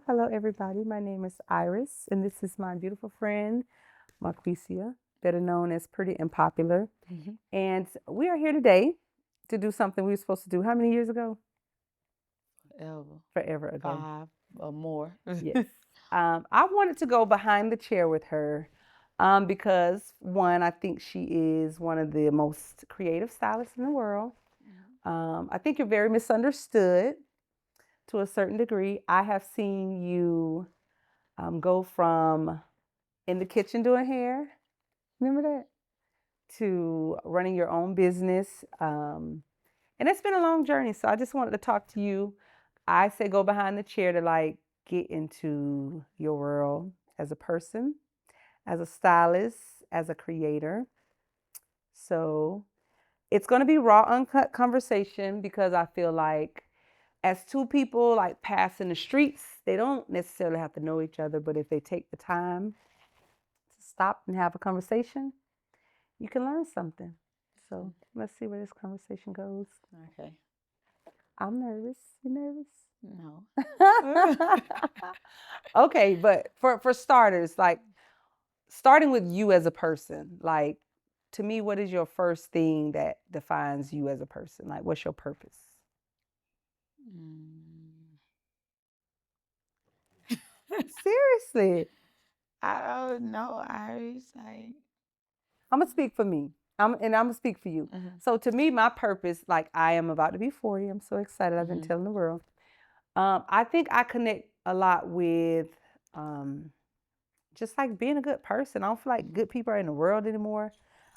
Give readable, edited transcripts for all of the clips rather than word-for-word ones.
Hello, everybody. My name is Iris, and this is my beautiful friend, Marquisia, better known as Pretty and Popular. Mhm. And we are here today to do something we were supposed to do how many years ago? Ever. Forever ago. 5 or more. Yes. I wanted to go behind the chair with her because, one, I think she is one of the most creative stylists in the world. I think you're very misunderstood to a certain degree. I have seen you go from in the kitchen doing hair, remember that, to running your own business. And it's been a long journey. So I just wanted to talk to you. I say go behind the chair to like get into your world as a person, as a stylist, as a creator. So it's going to be raw, uncut conversation because I feel like as two people like pass in the streets, they don't necessarily have to know each other, but if they take the time to stop and have a conversation, you can learn something. So let's see where this conversation goes. Okay. I'm nervous. You No. nervous? Okay, but for starters, like starting with you as a person, like to me, what is your first thing that defines you as a person? Like, what's your purpose? Mm. Seriously, I don't know, Iris. Like, I'm gonna speak for me. And I'm gonna speak for you. mhm, So to me, my purpose, like I am about to be 40. I'm so excited. I've been mhm, telling the world. I think I connect a lot with um, just like being a good person. I don't feel like mhm, good people are in the world anymore.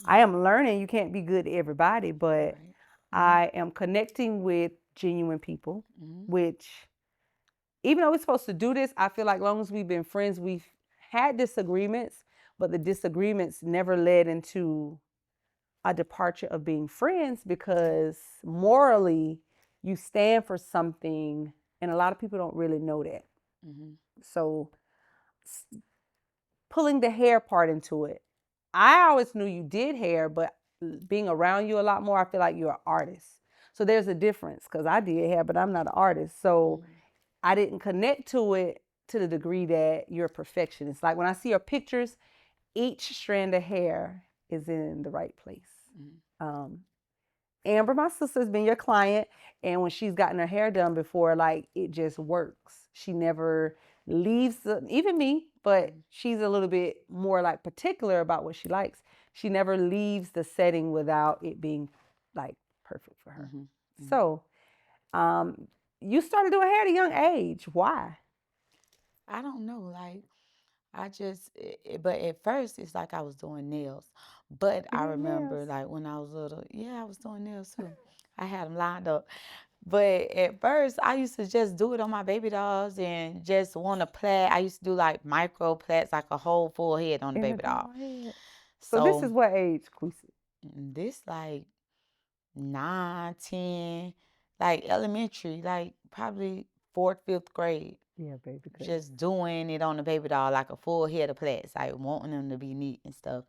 I mhm. am learning you can't be good to everybody, but Right. Mhm, I am connecting with genuine people, mhm, which even though we're supposed to do this, I feel like long as we've been friends, we've had disagreements, but the disagreements never led into a departure of being friends because morally you stand for something and a lot of people don't really know that. mhm, So pulling the hair part into it. I always knew you did hair, but being around you a lot more, I feel like you're an artist. So there's a difference because I did hair, but I'm not an artist. So mhm, I didn't connect to it to the degree that you're a perfectionist. Like when I see your pictures, each strand of hair is in the right place. mhm, Um, Amber, my sister's been your client, and when she's gotten her hair done before, like it just works. She never leaves even me, but mhm, she's a little bit more like particular about what she likes. She never leaves the setting without it being like perfect for her. mhm, mhm. So, um, you started doing hair at a young age. Why? I don't know. Like, but at first, it's like I was doing nails. But You I did remember, nails. like, when I was little, yeah, I was doing nails too. I had them lined up. But at first, I used to just do it on my baby dolls and just want to plait. I used to do like micro plaits, like a whole full head on the In the baby doll. doll head. So this So is what age, Queesa? this like 9, 10, like elementary, like probably fourth, fifth grade, Yeah, baby, cause just doing it on the baby doll, like a full head of plaits, like wanting them to be neat and stuff.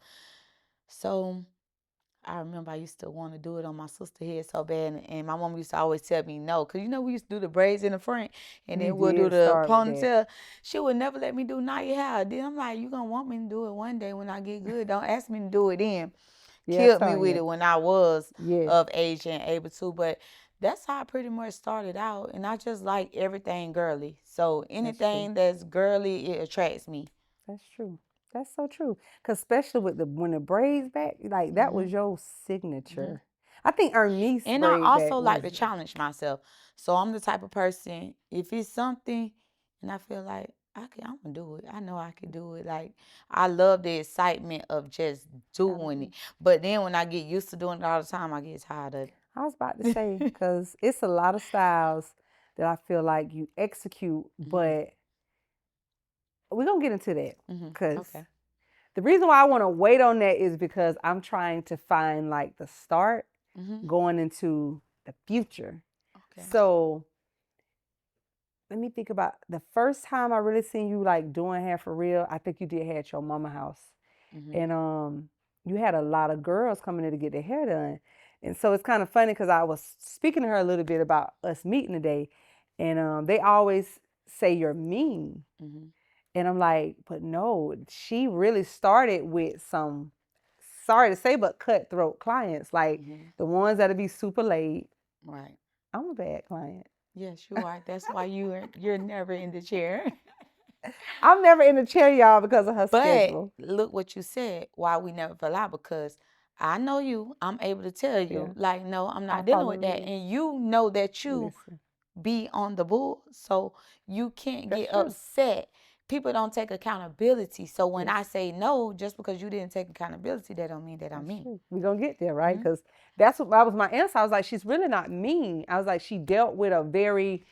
So I remember I used to want to do it on my sister's head so bad, and my mom used to always tell me no, because we used to do the braids in the front, and you then we'll do did the start with that. ponytail. She would never let me do Naya hair. Then I'm like, you gonna want me to do it one day when I get good? Don't ask me to do it then. Yeah, Killed me with Tanya. it when I was Yes, of age and able to, but that's how I pretty much started out, and I just like everything girly. So that's true. anything that's girly, it attracts me. That's true. That's so true. Cause especially with the when the braids back, like that Hmm. was your Hmm. signature. I think Ernice And I braid back also like was to challenge myself. So I'm the type of person, if it's something and I feel like I'm gonna do it. I know I can do it. Like I love the excitement of just doing it. challenging. But then when I get used to doing it all the time, I get tired of I was about to say, cause it's a lot of styles that I feel like you execute, it. but we're gonna get into that. Cause Okay. the reason why I want to wait on that is because I'm trying to find like the start Hmm. going into the future. Okay. So let me think about the first time I really seen you like doing hair for real. I think you did hair at your mama house, Hmm. and you had a lot of girls coming in to get their hair done, and so it's kind of funny because I was speaking to her a little bit about us meeting today, and they always say you're mean. Mm-hmm. And I'm like, but no, she really started with some, sorry to say, but cutthroat clients, like Mm-hmm. the ones that'll be super late. Right. I'm a bad client. Yes, you are. That's why you're never in the chair. I'm never in the chair, y'all, because of her But schedule. look what you said. Why we never fell out, because I know you. I'm able to tell Yeah, you, like, no, I'm I not dealing follow with the that. rules. And you know that you Listen, be on the bull, so you can't that's get true. upset. People don't take accountability. So when Yes, I say no, just because you didn't take accountability, that don't mean that I'm that's mean. true. We're gonna get there, right? Hmm. Because that's what that was my answer. I was like, she's really not mean. I was like, she dealt with a very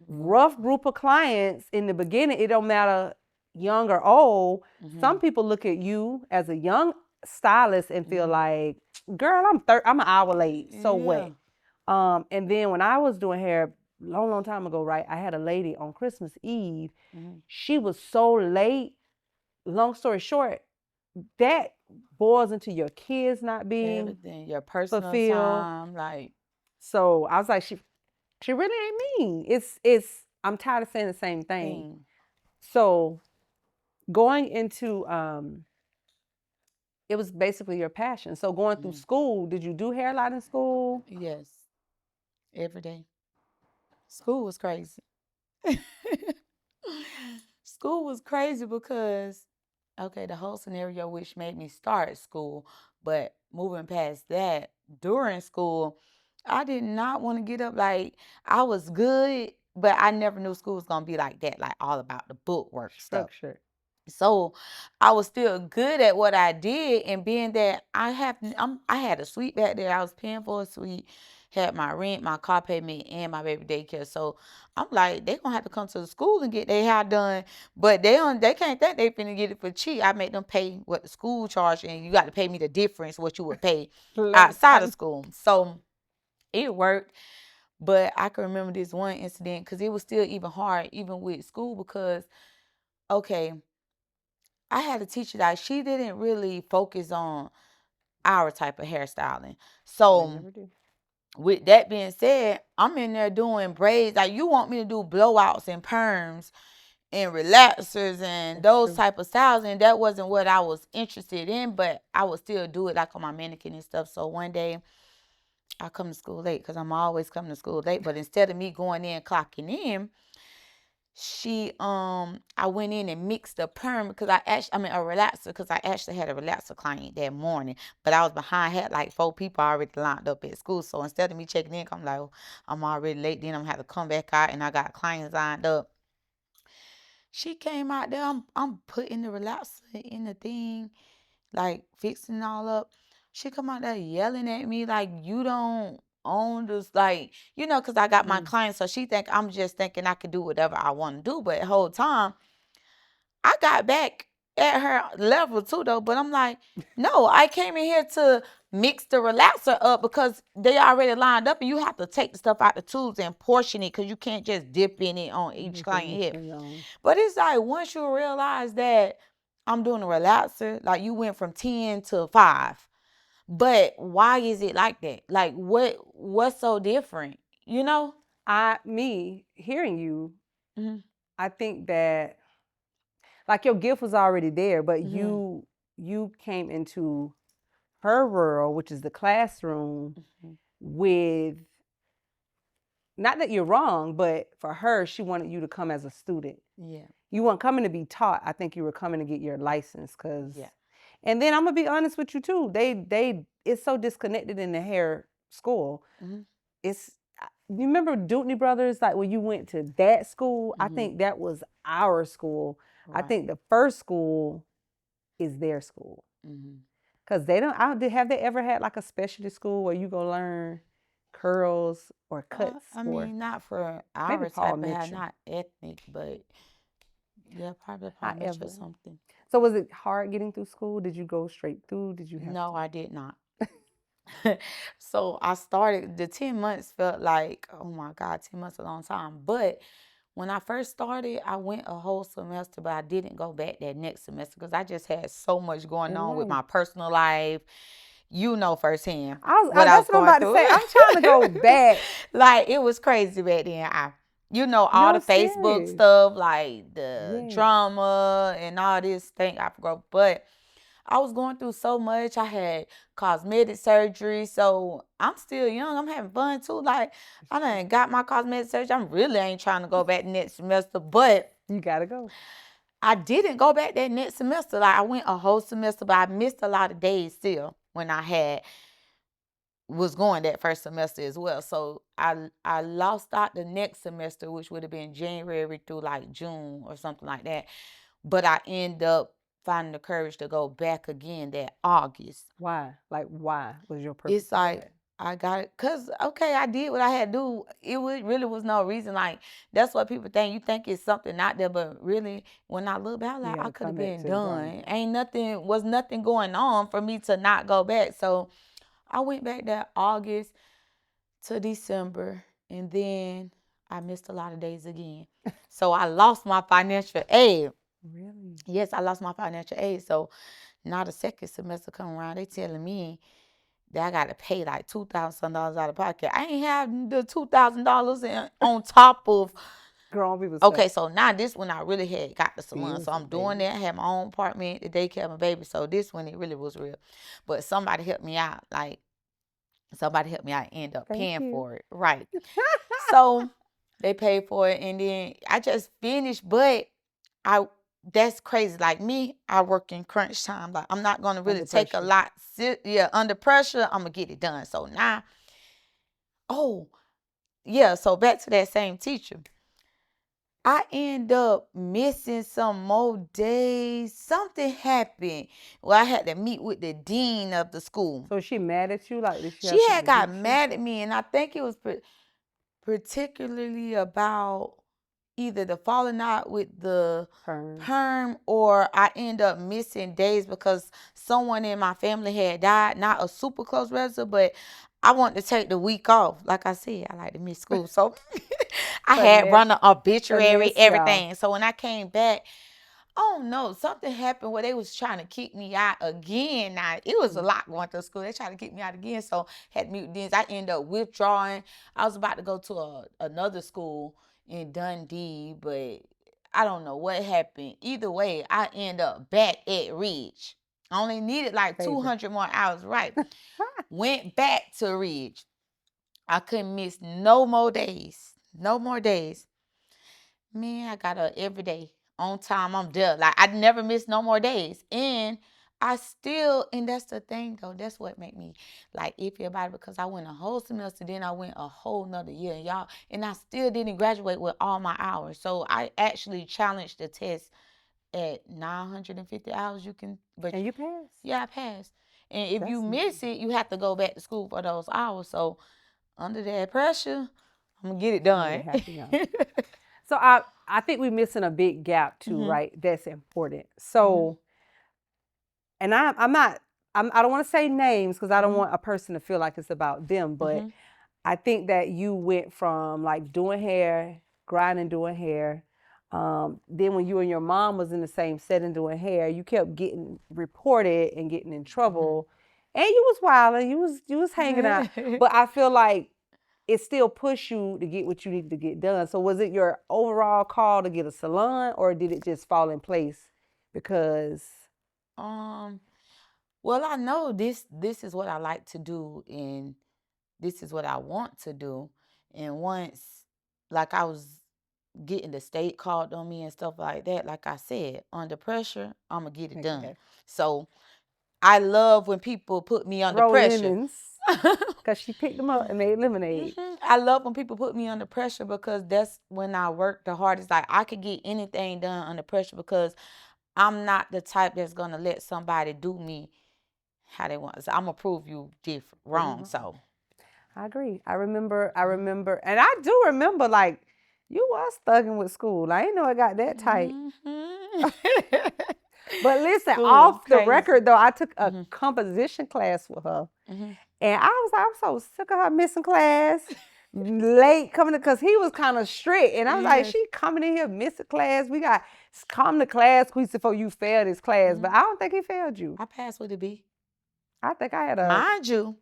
rough group of clients in the beginning. It don't matter young or old. Hmm. Some people look at you as a young stylist and feel Hmm. like, girl, I'm an hour late. So Yeah. what? And then when I was doing hair long time ago, right, I had a lady on Christmas Eve. Hmm. She was so late. Long story short, that boils into your kids not being Everything, your personal fulfilled. time, like, So I was like, she really ain't mean. It's I'm tired of saying the same thing. thing. So going into it was basically your passion. So going through Hmm. school, did you do hair a lot in school? Yes, every day. School was crazy. School was crazy because, okay, the whole scenario which made me start school, but moving past that, during school, I did not want to get up. Like, I was good, but I never knew school was gonna be like that, like all about the book work stuff. Structured. So I was still good at what I did, and being that I had a suite back there. I was paying for a suite, had my rent, my car payment, and my baby daycare. So I'm like, they gonna have to come to the school and get their hair done, but they can't think they finna get it for cheap. I make them pay what the school charge, and you got to pay me the difference what you would pay outside of school. So it worked. But I can remember this one incident because it was still even hard, even with school, because okay, I had a teacher that she didn't really focus on our type of hairstyling. They So never do. with that being said, I'm in there doing braids. Like, you want me to do blowouts and perms and relaxers and That's those true. type of styles, and that wasn't what I was interested in, but I would still do it like on my mannequin and stuff. So one day I come to school late because I'm always coming to school late, but instead of me going in clocking in, I went in and mixed a perm because a relaxer, because I actually had a relaxer client that morning, but I was behind. I had like 4 people already lined up at school. So instead of me checking in, I'm like, oh, I'm already late. Then I'm gonna have to come back out, and I got clients lined up. She came out there. I'm putting the relaxer in the thing, like fixing it all up. She come out there yelling at me like, you don't own this, like, because I got my Mm. clients, so she think I'm just thinking I could do whatever I want to do. But the whole time I got back at her level too, though. But I'm like, no, I came in here to mix the relaxer up because they already lined up, and you have to take the stuff out the tubes and portion it because you can't just dip in it on each Make it client mix head. on your own. But it's like, once you realize that I'm doing a relaxer, like, you went from 10 to 5. But why is it like that? Like, what's so different? You know? Me hearing you, Hmm. I think that like your gift was already there, but Hmm. you came into her world, which is the classroom, Hmm. with not that you're wrong, but for her, she wanted you to come as a student. Yeah. You weren't coming to be taught. I think you were coming to get your license, Yeah. and then I'm gonna be honest with you too. It's so disconnected in the hair school. Hmm. It's you remember Dutney Brothers, like when you went to that school? I Hmm. think that was our school. I Right. think the first school is their school. Hmm. Cause they don't. Have they ever had like a specialty school where you go learn curls or cuts I or mean, not for maybe our Paul type of hair, Mitchell? not ethnic, but yeah, probably Paul Mitchell or However, something. so was it hard getting through school? Did you go straight through? Did you have No, to? I did not. So I started, the 10 months felt like, oh my God, 10 months a long time. But when I first started, I went a whole semester, but I didn't go back that next semester because I just had so much going In on with life. my personal life. You know firsthand what I was That's what I'm going about to through. say. I'm trying to go back. Like, it was crazy back then. you know, all No, the Facebook serious. stuff, like the Yes. drama and all this thing I forgot. But I was going through so much. I had cosmetic surgery, so I'm still young. I'm having fun too. Like I done got my cosmetic surgery. I'm really ain't trying to go back next semester, but You gotta go. I didn't go back that next semester. Like I went a whole semester, but I missed a lot of days still when I was going that first semester as well. So I lost out the next semester, which would have been January through like June or something like that. But I end up finding the courage to go back again that August. Why? Like, why was your purpose It's to go like back? I got it, cause okay, I did what I had to do. Really was no reason. Like that's what people think. You think it's something out there, but really, when I look back, You like I gotta could have come back been to the drawing done. board. Ain't nothing was nothing going on for me to not go back. So I went back that August to December, and then I missed a lot of days again. So I lost my financial aid. Really? Yes, I lost my financial aid. So now the second semester come around, they telling me that I got to pay like $2,000 out of pocket. I ain't have the $2,000 on top of. Grown people stuff. Okay, so now this one I really had got the salon. Bills So I'm and doing babies. that. I had my own apartment, the daycare, my baby. So this one, it really was real. But somebody helped me out. Like, somebody helped me out and end up Thank paying you. for it. Right. So they paid for it, and then I just finished. But I that's crazy. Like me, I work in crunch time. Like I'm not gonna really Under take a pressure. lot. Yeah, under pressure, I'm gonna get it done. So now, oh yeah. So back to that same teacher. I end up missing some more days. Something happened. Well, I had to meet with the dean of the school. So is she mad at you? Like, did she She have had something got against you? mad at me, and I think it was particularly about either the falling out with the Perm. perm, or I end up missing days because someone in my family had died. Not a super close relative, but I wanted to take the week off. Like I said, I like to miss school. So I had run an obituary, Finesse y'all. everything. So when I came back, oh no, something happened where they was trying to kick me out again. Now it was a lot going to school. They tried to kick me out again, so had mute deans. I ended up withdrawing. I was about to go to another school in Dundee, but I don't know what happened. Either way, I end up back at Ridge. I only needed like Favor. 200 more hours. Right, went back to Ridge. I couldn't miss no more days. No more days. Man, I got up every day on time. I'm there. Like I never miss no more days. And and that's the thing though. That's what made me like iffy about it, because I went a whole semester, then I went a whole nother year, y'all, and I still didn't graduate with all my hours. So I actually challenged the test at 950 hours. And you passed. Yeah, I passed. And if you That's miss it, you have to go back to school for those hours. So under that pressure, I'm gonna get it done. made it happen, y'all. So I think we're missing a big gap too, Mhm. right? That's important. So, and I don't want to say names because I don't Mhm. want a person to feel like it's about them, but Mhm. I think that you went from like doing hair, grinding, doing hair. Then when you and your mom was in the same setting doing hair, you kept getting reported and getting in trouble, and you was wilding, you was hanging out. But I feel like it still pushed you to get what you needed to get done. So was it your overall call to get a salon, or did it just fall in place because? Um, well, I know this is what I like to do, and this is what I want to do. And once like I was getting the state called on me and stuff like that, like I said, under pressure, I'm gonna get it Make it done. happen. So I love when people put me under Roll pressure. lemons, because she picked them up and made lemonade. I love when people put me under pressure, because that's when I work the hardest. Like I could get anything done under pressure, because I'm not the type that's gonna let somebody do me how they want. So I'm gonna prove you wrong. So I agree. I remember, and I do remember, like, you was thugging with school. I didn't know it got that tight. But listen, School was off the crazy. record though, I took a composition class with her. And I was so sick of her missing class, late coming, because he was kind of strict. And I was like, Yes. she coming in here missing class. We got come to class, Queesa, before you fail this class. But I don't think he failed you. I passed with a B. I think I had a. Mind you,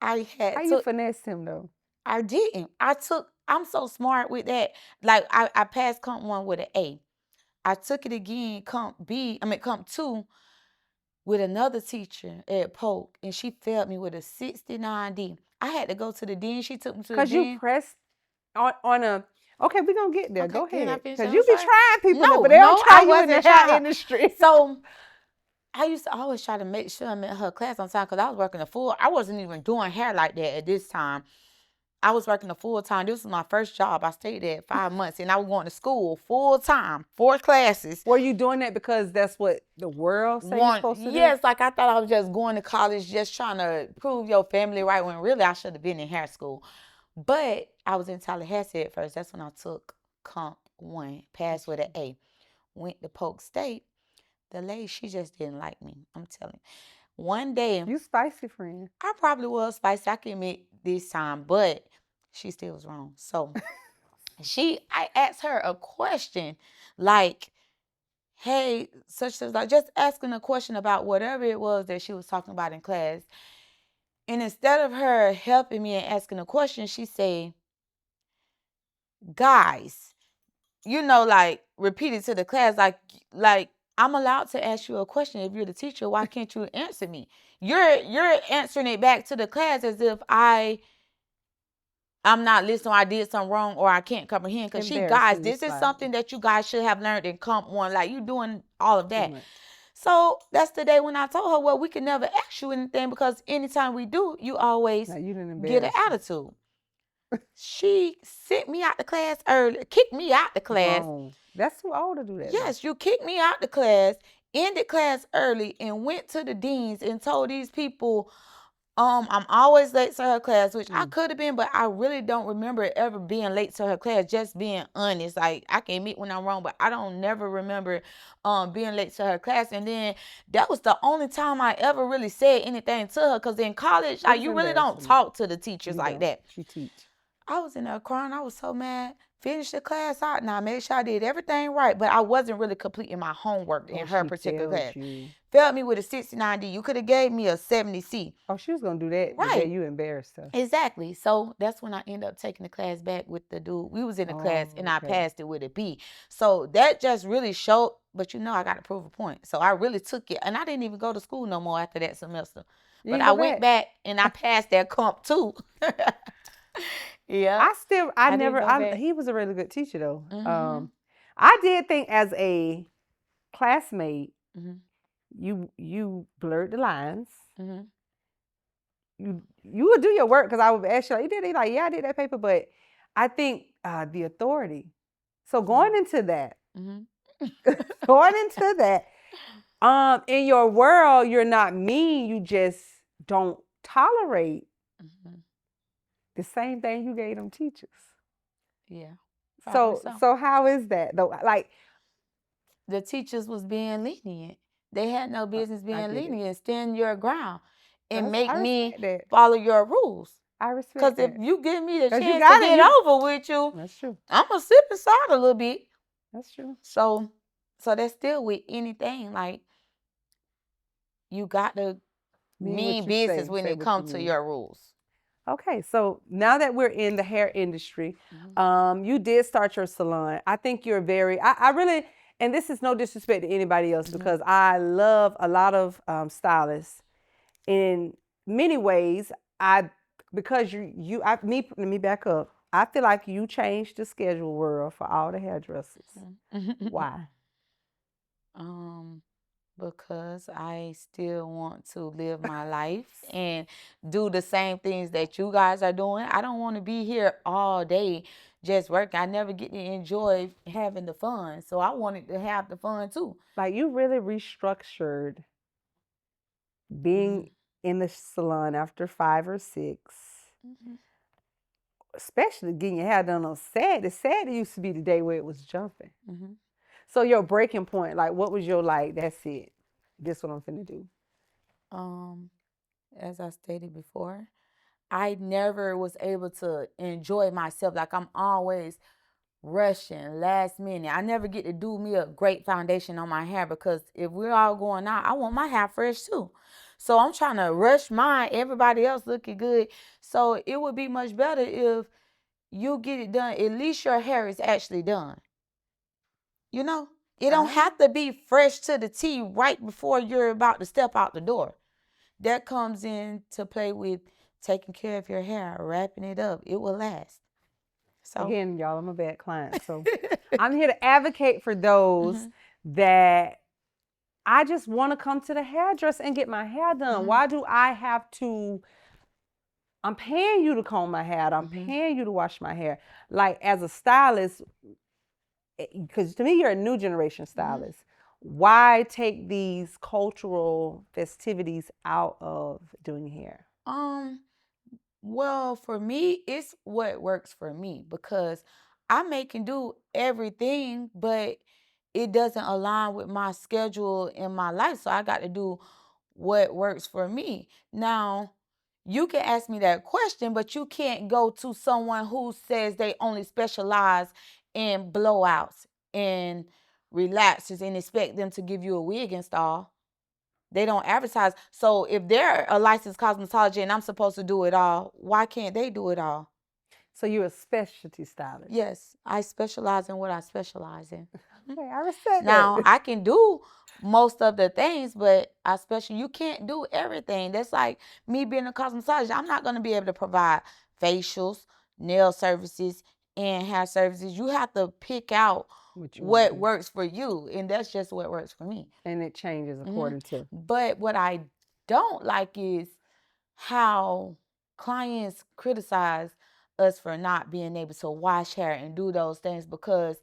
How you finessed him though? I didn't. I'm so smart with that. Like I passed Comp 1 with an A. I took it again, Comp 2 with another teacher at Polk, and she failed me with a 69D. I had to go to the dean. She took me to the Because you dean. pressed on a. Okay, we're gonna get there. Okay, Go can I ahead. finish? Because I'm you be sorry. trying people, No, but they don't no, try I you in the wasn't hair trying. industry. So I used to always try to make sure I'm in her class on time because I was working a full. I wasn't even doing hair like that at this time. I was working a full time. This was my first job. I stayed there 5 months, and I was going to school full time, 4 classes. Were you doing that because that's what the world say you're supposed to do? Yes, like I thought I was just going to college, just trying to prove your family right. When really I should have been in hair school. But I was in Tallahassee at first. That's when I took Comp 1, passed with an A. Went to Polk State. The lady, she just didn't like me. I'm telling you. One day, You spicy friend. I probably was spicy. I can admit this time, but she still was wrong. So I asked her a question like, hey, such as like just asking a question about whatever it was that she was talking about in class. And instead of her helping me and asking a question, she said, guys, like repeat it to the class, like I'm allowed to ask you a question. If you're the teacher, why can't you answer me? You're answering it back to the class as if I'm not listening, or I did something wrong, or I can't comprehend. Because guys, this is something that you guys should have learned in Comp 1. Like, you doing all of that. So that's the day when I told her, well, we can never ask you anything because anytime we do, you always get an attitude. She sent me out the class early, kicked me out the class. Wrong. That's too old to do that. Yes, you kicked me out the class, ended class early, and went to the deans and told these people, I'm always late to her class, which I could have been, but I really don't remember ever being late to her class, just being honest. Like, I can admit when I'm wrong, but I don't never remember being late to her class. And then that was the only time I ever really said anything to her, because in college, like, you really don't talk to the teachers like that. She teach. I was in there crying. I was so mad. Finished the class out. Now I made sure I did everything right, but I wasn't really completing my homework in her particular class. Failed me with a 69D. You could have gave me a 70C. Oh, she was gonna do that. Right. You embarrassed her. Exactly. So that's when I ended up taking the class back with the dude. We was in the class, and I passed it with a B. So that just really showed. But I got to prove a point. So I really took it, and I didn't even go to school no more after that semester. But I went back and I passed that Comp 2. Yeah. He was a really good teacher though. I did think as a classmate, you blurred the lines. You would do your work because I would ask you, like, you did it? Like, yeah, I did that paper, but I think the authority. So going into that, in your world, you're not mean. You just don't tolerate the same thing you gave them teachers. Yeah. So how is that though? Like, the teachers was being lenient. They had no business being lenient. Stand your ground and make me follow your rules. I respect that. Because if you give me the chance to get over with you, that's true. I'm gonna slip inside a little bit. That's true. So that's still with anything. Like, you got to mean business when it comes to your rules. Okay, so now that we're in the hair industry, you did start your salon. I think you're I really, and this is no disrespect to anybody else, because I love a lot of stylists. In many ways, let me back up. I feel like you changed the schedule world for all the hairdressers. Why? Because I still want to live my life and do the same things that you guys are doing. I don't want to be here all day just working. I never get to enjoy having the fun. So I wanted to have the fun too. Like, you really restructured being in the salon after 5 or 6. Especially getting your hair done on Saturday. Saturday used to be the day where it was jumping. So your breaking point, like, what was your, like, that's it, this what I'm finna do? As I stated before, I never was able to enjoy myself. Like, I'm always rushing, last minute. I never get to do me a great foundation on my hair, because if we're all going out, I want my hair fresh too. So I'm trying to rush mine, everybody else looking good. So it would be much better if you get it done, at least your hair is actually done. You know, it don't I have to be fresh to the T right before you're about to step out the door. That comes into play with taking care of your hair, wrapping it up. It will last. So Again, y'all, I'm a bad client. So I'm here to advocate for those Mhm. that I just want to come to the hairdresser and get my hair done. Mhm. Why do I have to? I'm paying you to comb my hair. I'm Mhm. paying you to wash my hair. Like as a stylist, because to me, you're a new generation stylist. Why take these cultural festivities out of doing hair? Well, for me, it's what works for me because I make and do everything, but it doesn't align with my schedule in my life. So I got to do what works for me. Now, you can ask me that question, but you can't go to someone who says they only specialize in blowouts and relaxers and expect them to give you a wig install. They don't advertise. So if they're a licensed cosmetologist and I'm supposed to do it all, why can't they do it all? So you're a specialty stylist. Yes, I specialize in what I specialize in. Okay, I respect Now that. I can do most of the things, but you can't do everything. That's like me being a cosmetologist. I'm not gonna be able to provide facials, nail services, and hair services. You have to pick out what works for you, and that's just what works for me. And it changes according to. But what I don't like is how clients criticize us for not being able to wash hair and do those things because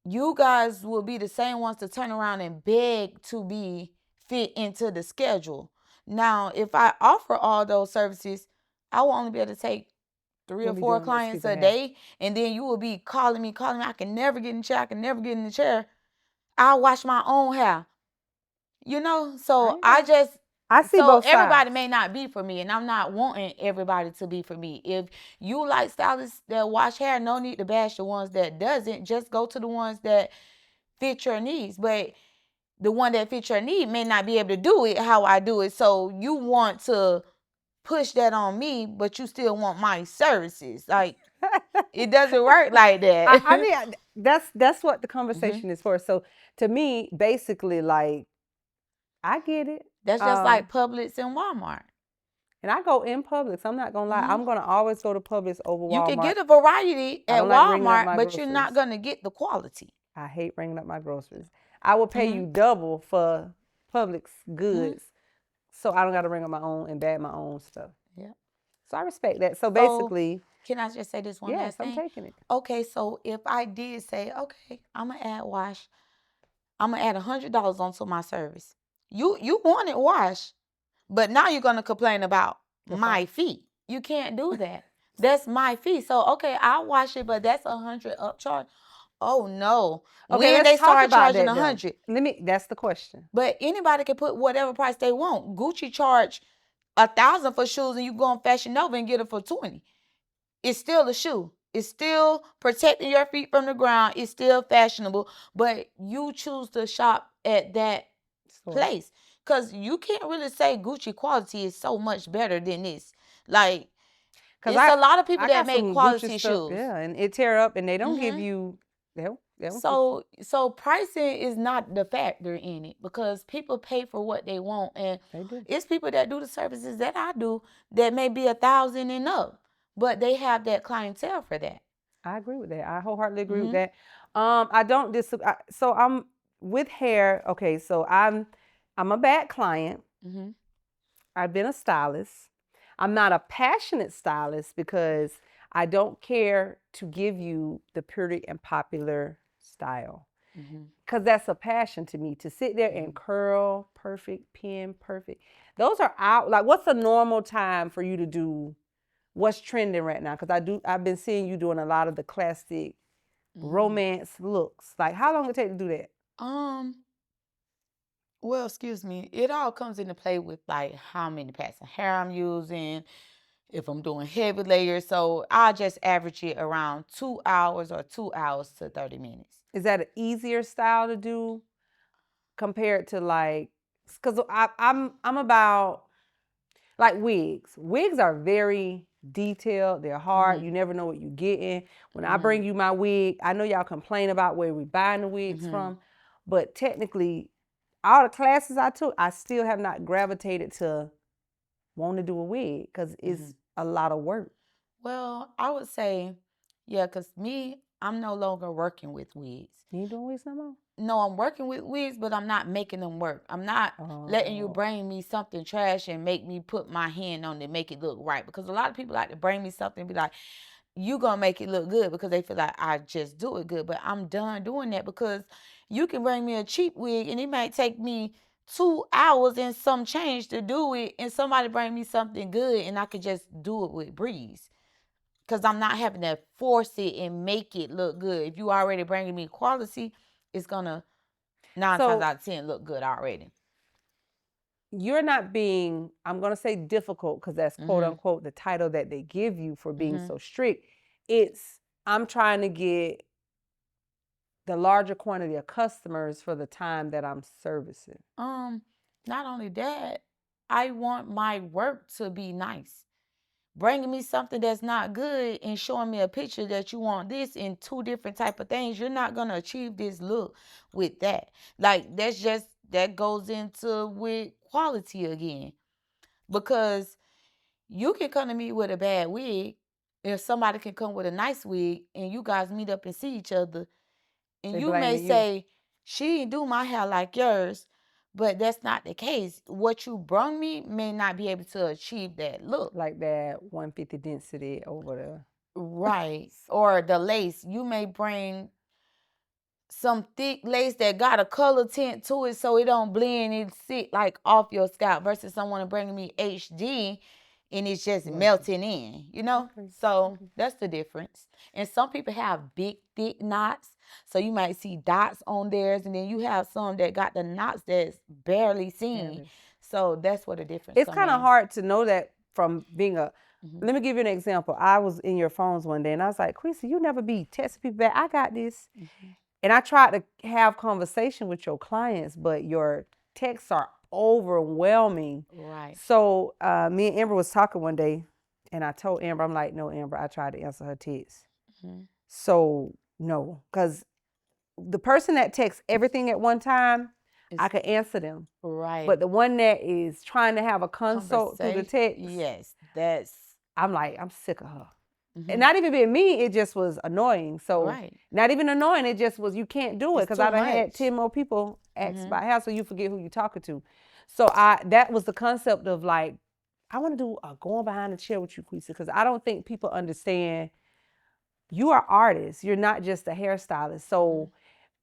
you guys will be the same ones to turn around and beg to be fit into the schedule. Now, if I offer all those services, I will only be able to take 3 or 4 clients a day, and then you will be calling me. I can never get in the chair. I can never get in the chair. I'll wash my own hair. So I see so both everybody sides. may not be for me, and I'm not wanting everybody to be for me. If you like stylists that wash hair, no need to bash the ones that doesn't. Just go to the ones that fit your needs. But the one that fits your need may not be able to do it how I do it. So you want to push that on me, but you still want my services. Like it doesn't work like that. I mean, that's what the conversation is for. So to me, basically, like I get it. That's just like Publix and Walmart. And I go in Publix. I'm not gonna lie. I'm gonna always go to Publix over You can Walmart. get a variety I at don't like ringing up Walmart, my but you're not groceries. gonna get the quality. I hate ringing up my groceries. I will pay you double for Publix goods, so I don't got to ring up my own and bag my own stuff. Yeah. So I respect that. So basically, can I just say this one last thing? Yes, I'm taking it. Okay, so if I did say, okay, I'm gonna add wash, I'm gonna add $100 onto my service. You wanted wash, but now you're gonna complain about my fee. You can't do that. That's my fee. So okay, I'll wash it, but that's $100 upcharge. Oh no. Okay, when let's they talk start about charging that, though. $100. That's the question. But anybody can put whatever price they want. Gucci charge $1,000 for shoes, and you go on Fashion Nova and get it for $20. It's still a shoe. It's still protecting your feet from the ground. It's still fashionable, but you choose to shop at that place because you can't really say Gucci quality is so much better than this. Like, it's a lot of people that make quality shoes. Yeah, and it tear up, and they don't give you. So pricing is not the factor in it because people pay for what they want, and it's people that do the services that I do that may be $1,000 and up. But they have that clientele for that. I agree with that. I wholeheartedly agree with that. I don't disagree. So I'm with hair. Okay, so I'm a bad client. I've been a stylist. I'm not a passionate stylist because I don't care to give you the pretty and popular style. Because that's a passion to me, to sit there and curl perfect, pin perfect. Those are out. Like, what's a normal time for you to do? What's trending right now? Because I've been seeing you doing a lot of the classic romance looks. Like, how long it take to do that? Well, excuse me. It all comes into play with like how many packs of hair I'm using, if I'm doing heavy layers. So I'll just average it around 2 hours or 2 hours to 30 minutes. Is that an easier style to do compared to like, because I'm about like wigs. Wigs are very detailed, they're hard. You never know what you're getting. When I bring you my wig, I know y'all complain about where we buying the wigs from, but technically, all the classes I took, I still have not gravitated to want to do a wig because it's a lot of work. Well, I would say, yeah, because I'm no longer working with wigs. You ain't doing wigs no more? No, I'm working with wigs, but I'm not making them work. I'm not letting you bring me something trash and make me put my hand on it, make it look right. Because a lot of people like to bring me something and be like, you gonna make it look good because they feel like I just do it good. But I'm done doing that because you can bring me a cheap wig and it might take me 2 hours and some change to do it, and somebody bring me something good and I could just do it with breeze. Because I'm not having to force it and make it look good. If you already bringing me quality, it's gonna 9 times out of 10 look good already. You're not being, I'm going to say difficult because that's quote unquote the title that they give you for being so strict. It's, I'm trying to get the larger quantity of customers for the time that I'm servicing. Not only that, I want my work to be nice. Bringing me something that's not good and showing me a picture that you want this in 2 different type of things, you're not going to achieve this look with that. Like, that goes into with quality again. Because you can come to me with a bad wig, if somebody can come with a nice wig, and you guys meet up and see each other, and you may say, she didn't do my hair like yours, but that's not the case. What you brung me may not be able to achieve that look. Like that 150 density over there. Right. Or the lace. You may bring some thick lace that got a color tint to it so it don't blend and sit like off your scalp versus someone bringing me HD and it's just melting in, you know? So that's the difference. And some people have big, thick knots. So you might see dots on theirs, and then you have some that got the knots that's barely seen. So that's what the difference is. It's kind of hard to know that from being a, let me give you an example. I was in your phones one day and I was like, Queesa, you never be texting people back. I got this. And I tried to have conversation with your clients, but your texts are overwhelming. Right. So me and Amber was talking one day, and I told Amber, I'm like, no, Amber, I tried to answer her texts. So no, because the person that texts everything at one time, I could answer them. Right. But the one that is trying to have a consult through the text, yes, I'm like, I'm sick of her. And not even being me, it just was annoying. So not even annoying, it just was, you can't do it because I done had 10 more people ask about how, so you forget who you're talking to. So that was the concept of like, I want to do a going behind the chair with you, Queesa, because I don't think people understand you are artists. You're not just a hairstylist. So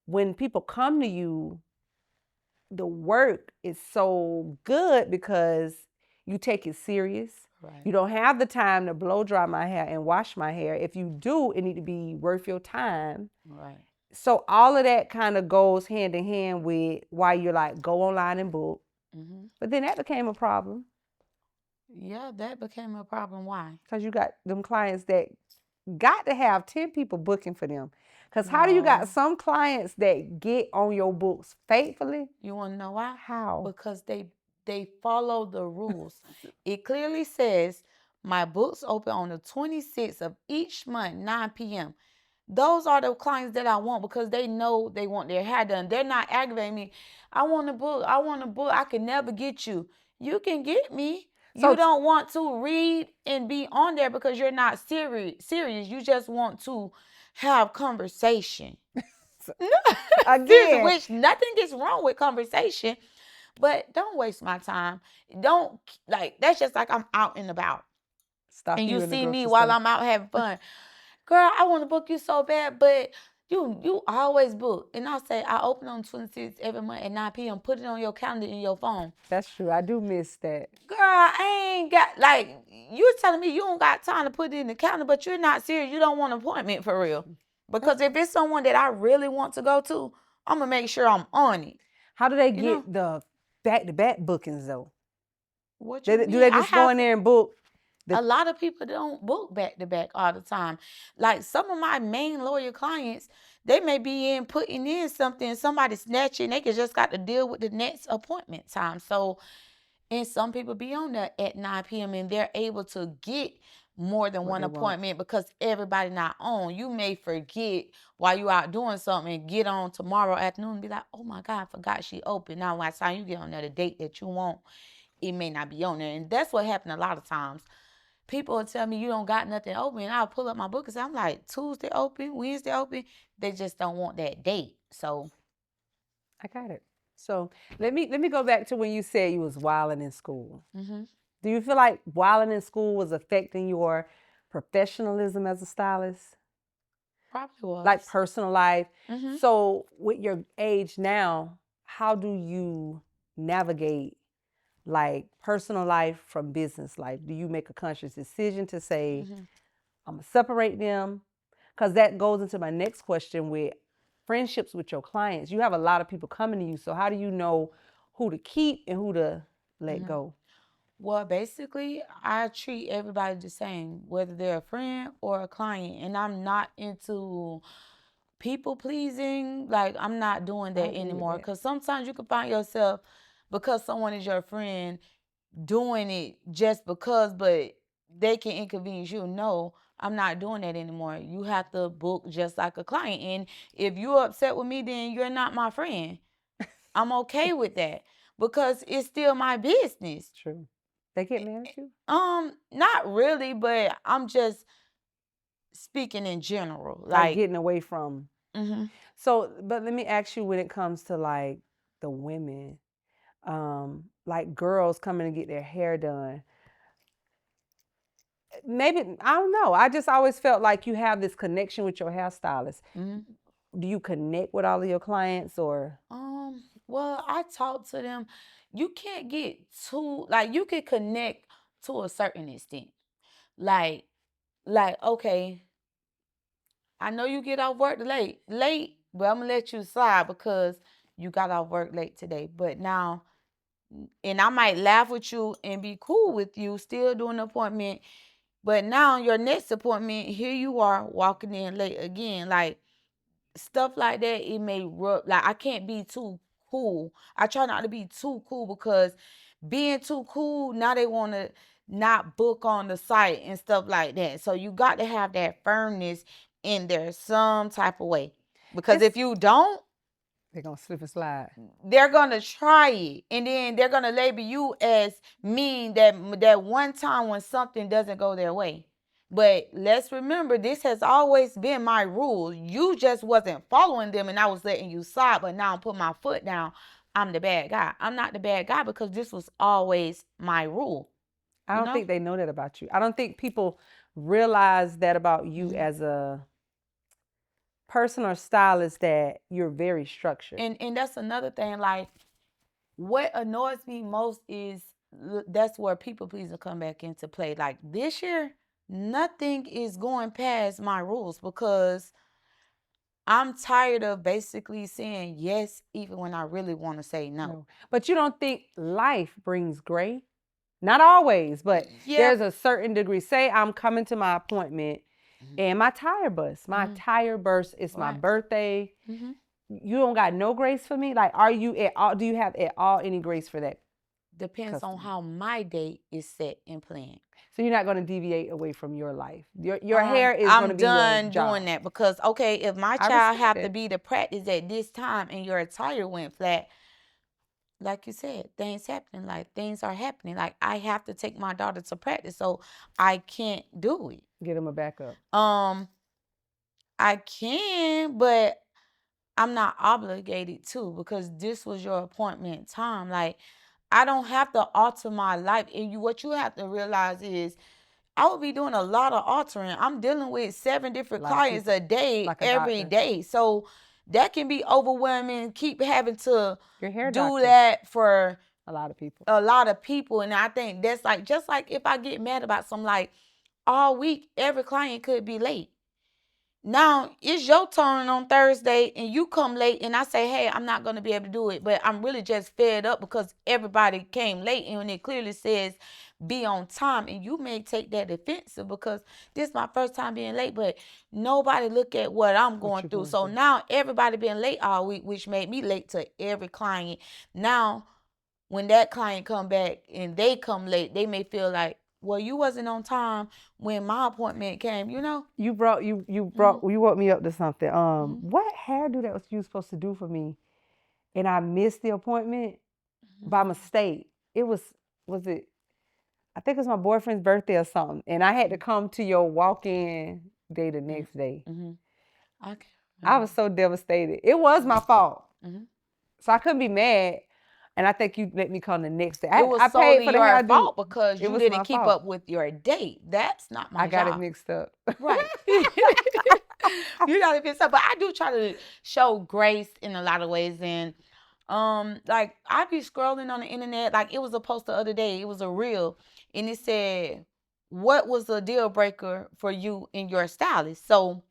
when people come to you, the work is so good because you take it serious. You don't have the time to blow dry my hair and wash my hair. If you do, it need to be worth your time. So all of that kind of goes hand in hand with why you're like, go online and book. But then that became a problem. Yeah, that became a problem. Why? Because you got them clients that got to have 10 people booking for them. Because how do you got some clients that get on your books faithfully? You want to know why? How? Because they follow the rules. It clearly says my books open on the 26th of each month, 9 p.m. Those are the clients that I want because they know they want their hair done. They're not aggravating me. I want a book. I want a book. I can never get you. You can get me. You don't want to read and be on there because you're not serious. You just want to have conversation. Again, which nothing gets wrong with conversation, but don't waste my time. Don't, like, that's just like I'm out and about. And you see me while I'm out having fun. Girl, I want to book you so bad, but you always book. And I'll say, I open on 26th every month at 9 p.m. Put it on your calendar in your phone. That's true. I do miss that. Girl, I ain't got, like, you're telling me you don't got time to put it in the calendar, but you're not serious. You don't want an appointment for real. Because if it's someone that I really want to go to, I'm going to make sure I'm on it. How do they get the back-to-back bookings, though? What you mean? Do they just go in there and book? A lot of people don't book back-to-back all the time. Like some of my main loyal clients, they may be putting in something, somebody snatch it, and they just got to deal with the next appointment time. So, and some people be on there at 9 p.m. and they're able to get more than What one they want. appointment because everybody not on. You may forget while you out doing something and get on tomorrow afternoon and be like, oh my God, I forgot she open. Now by the time you get on there, the date that you want, it may not be on there. And that's what happened a lot of times. People will tell me you don't got nothing open. And I'll pull up my book and say, I'm like, Tuesday open, Wednesday open. They just don't want that date. So I got it. So let me go back to when you said you was wilding in school. mm-hmm. Do you feel like wilding in school was affecting your professionalism as a stylist? Probably was. Like personal life. Mm-hmm. So with your age now, how do you navigate like personal life from business life? Do you make a conscious decision to say, Mm-hmm. I'm gonna separate them? Because that goes into my next question with friendships with your clients. You have a lot of people coming to you. So how do you know who to keep and who to let Mm-hmm. go? Well, basically, I treat everybody the same, whether they're a friend or a client. And I'm not into people pleasing. Like, I'm not doing I that agree with anymore. that. Because sometimes you can find yourself, because someone is your friend, doing it just because, but they can inconvenience you. No, I'm not doing that anymore. You have to book just like a client. And if you're upset with me, then you're not my friend. I'm okay with that because it's still my business. True. They get mad at you? Not really, but I'm just speaking in general. Like Like, getting away from. mm-hmm. So, but let me ask you when it comes to like the women, like girls coming to get their hair done. Maybe, I don't know. I just always felt like you have this connection with your hairstylist. Mm-hmm. Do you connect with all of your clients or? Well, I talk to them. You can't get too, like, you can connect to a certain extent. Like, okay, I know you get off work late, but I'm gonna let you slide because you got off work late today. But now, and I might laugh with you and be cool with you, still doing the appointment. But now your next appointment, here you are walking in late again. Like, stuff like that, it may rub. Like, I can't be too cool. I try not to be too cool because being too cool, now they want to not book on the site and stuff like that. So you got to have that firmness in there some type of way. Because if you don't, they're going to slip and slide. they're going to try it. And then they're going to label you as mean that one time when something doesn't go their way. But let's remember, this has always been my rule. You just wasn't following them and I was letting you slide, but now I'm putting my foot down. I'm the bad guy. I'm not the bad guy because this was always my rule. I don't think they know that about you. I don't think people realize that about you as a person or stylist, that you're very structured. And that's another thing. Like, what annoys me most is that's where people pleasing come back into play. Like, this year, nothing is going past my rules because I'm tired of basically saying yes even when I really want to say no. But you don't think life brings gray? Not always, but there's a certain degree. Say I'm coming to my appointment and my tire burst. My tire burst. It's my birthday. You don't got no grace for me? Like, are you at all, do you have at all any grace for that? Depends on how my day is set and planned. So you're not going to deviate away from your life. Your hair is going to be your job. I'm done doing that because, okay, if my child have to be to practice at this time and your attire went flat, like you said, things happening. Like, things are happening. Like, I have to take my daughter to practice, so I can't do it. Get them a backup. I can, but I'm not obligated to because this was your appointment time. Like, I don't have to alter my life. And what you have to realize is I would be doing a lot of altering. I'm dealing with 7 different clients a day, like every day. So that can be overwhelming. Keep having to do that for a lot of people. And I think that's like, just like if I get mad about something, like all week, every client could be late. Now, it's your turn on Thursday and you come late and I say, hey, I'm not going to be able to do it. But I'm really just fed up because everybody came late and it clearly says be on time. And you may take that offensive because this is my first time being late, but nobody look at what I'm going through. So now everybody been late all week, which made me late to every client. Now, when that client come back and they come late, they may feel like, well, you wasn't on time when my appointment came, you know? You woke me up to something. What hairdo that was you supposed to do for me, and I missed the appointment by mistake. It was it? I think it was my boyfriend's birthday or something, and I had to come to your walk-in day the next day. Okay. I was so devastated. It was my fault, so I couldn't be mad. And I think you let me come the next day. It was I paid solely for the your hairdo. fault because It you was didn't my keep fault. up with your date. That's not my I got job. it mixed up. Right. You got it mixed up. But I do try to show grace in a lot of ways. And like I be scrolling on the internet. Like it was a post the other day. It was a reel. And it said, what was the deal breaker for you and your stylist? So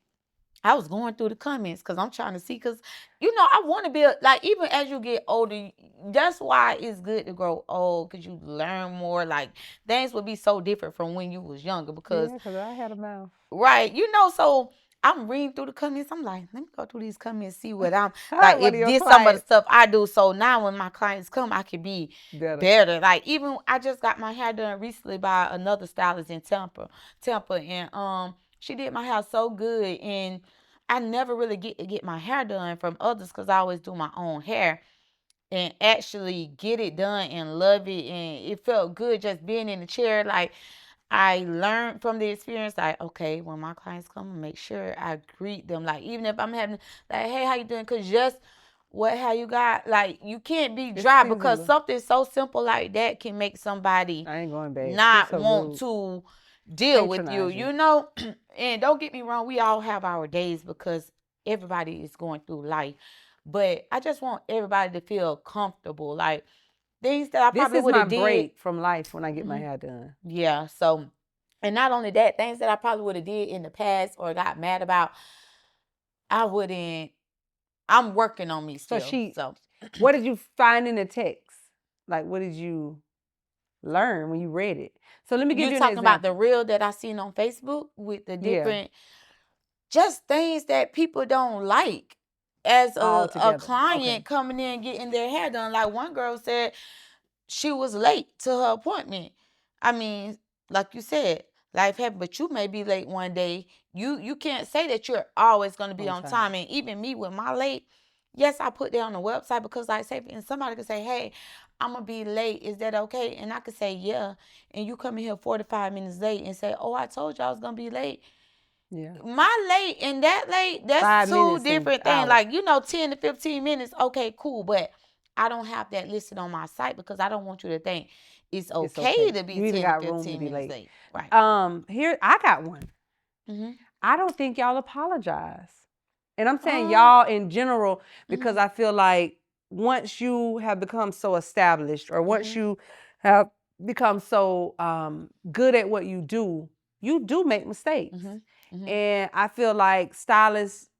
I was going through the comments because I'm trying to see, because, you know, I want to be, like, even as you get older, that's why it's good to grow old, because you learn more. Like, things would be so different from when you was younger because, Yeah, because I had a mouth. right, you know, so I'm reading through the comments. I'm like, let me go through these comments, see what I'm, like, What if are your this some of the clients? stuff I do. So now when my clients come, I can be Better. better. Like, even I just got my hair done recently by another stylist in Tampa, and she did my hair so good, and I never really get to get my hair done from others because I always do my own hair, and actually get it done and love it. And it felt good just being in the chair. Like, I learned from the experience, like, okay, when my clients come, make sure I greet them. Like, even if I'm having, like, hey, how you doing? Because just how you got, like, you can't be dry, because something so simple like that can make somebody I ain't going back. not So want rude. to deal with you, Patronize you know? And don't get me wrong, we all have our days because everybody is going through life. But I just want everybody to feel comfortable. Like, things that I This probably is would my have did. break from life when I get my hair done. Yeah, so, and not only that, things that I probably would have did in the past or got mad about, I wouldn't. I'm working on me still. So what did you find in the text? Like, what did you learn when you read it? So let me give you an talking example. about the reel that I seen on Facebook with the Yeah. different, just things that people don't like as a Altogether. client Okay. coming in getting their hair done. Like, one girl said she was late to her appointment. I mean, like you said, life happens, but you may be late one day. You can't say that you're always going to be on time. And even me with my late, yes, I put that on the website because, like, say, and somebody could say, hey, I'm going to be late. Is that okay? And I could say, yeah. And you come in here 45 minutes late and say, oh, I told you I was going to be late. Yeah. My late and that late, that's 5 two minutes different and things. hours. Like, you know, 10 to 15 minutes, okay, cool. But I don't have that listed on my site because I don't want you to think it's okay to be You even 10 got to room to 15 be minutes late. late. Right. Here I got one. I don't think y'all apologize. And I'm saying y'all in general because I feel like once you have become so established, or once you have become so good at what you do make mistakes. And I feel like stylists,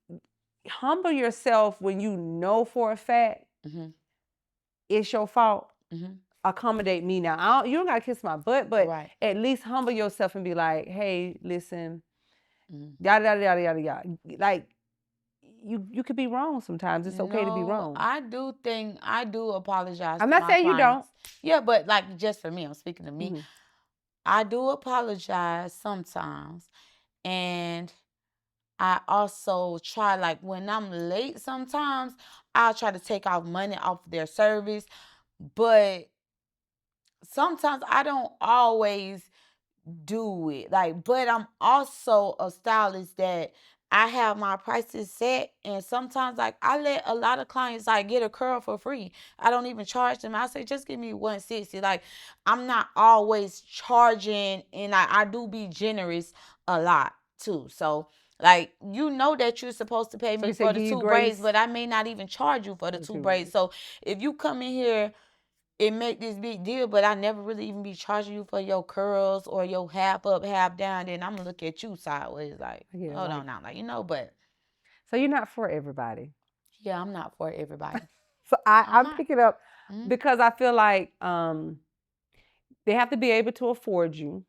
humble yourself when you know for a fact it's your fault. Accommodate me now. You don't gotta kiss my butt, but at least humble yourself and be like, hey, listen, yada yada yada yada yada. Like, you could be wrong sometimes. It's okay to be wrong. I do apologize. I'm to not my saying you clients. don't. Yeah, but like, just for me, I'm speaking to me. I do apologize sometimes. And I also try, like, when I'm late sometimes, I'll try to take off money off their service. But sometimes I don't always do it. Like, but I'm also a stylist that I have my prices set, and sometimes, like, I let a lot of clients, like, get a curl for free. I don't even charge them. I say, just give me $160. Like, I'm not always charging, and I do be generous a lot too. So, like, you know that you're supposed to pay me for the two braids, but I may not even charge you for the two braids. So if you come in here, it make this big deal, but I never really even be charging you for your curls or your half up, half down. Then I'm gonna look at you sideways, like, hold on now, like, you know. But so you're not for everybody. Yeah, I'm not for everybody. So I'm picking up because I feel like they have to be able to afford you.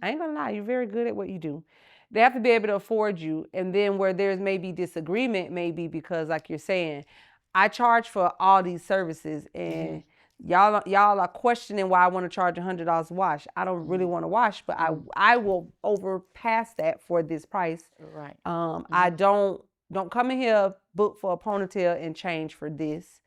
I ain't gonna lie, you're very good at what you do. They have to be able to afford you, and then where there's maybe disagreement, maybe because, like you're saying, I charge for all these services, and y'all are questioning why I want to charge $100 a wash. I don't really want to wash, but I will overpass that for this price. Right. I don't come in here book for a ponytail and change for this.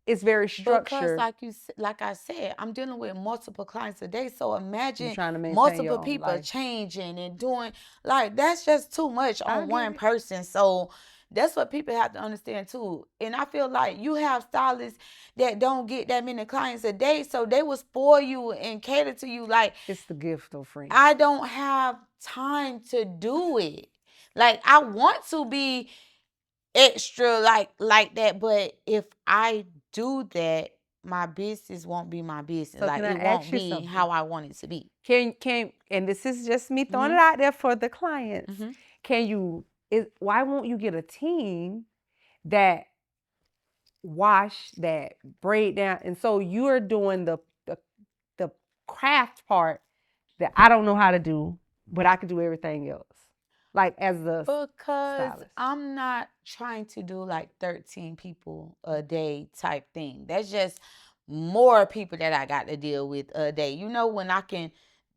It's very structured. Because like I said, I'm dealing with multiple clients a day. So imagine trying to maintain multiple your own people life. changing and doing, like, that's just too much I on get one it. person. So that's what people have to understand too. And I feel like you have stylists that don't get that many clients a day, so they will spoil you and cater to you. Like, It's the gift, though, friend. I don't have time to do it. Like, I want to be extra like that, but if I do that, my business won't be my business. So like, can I it won't ask you be something? how I want it to be. Can and this is just me throwing it out there for the clients. Can you? Why won't you get a team that wash, that braid down, and so you are doing the craft part that I don't know how to do, but I can do everything else. Like as the Because stylist. I'm not trying to do like 13 people a day type thing. That's just more people that I got to deal with a day. You know, when I can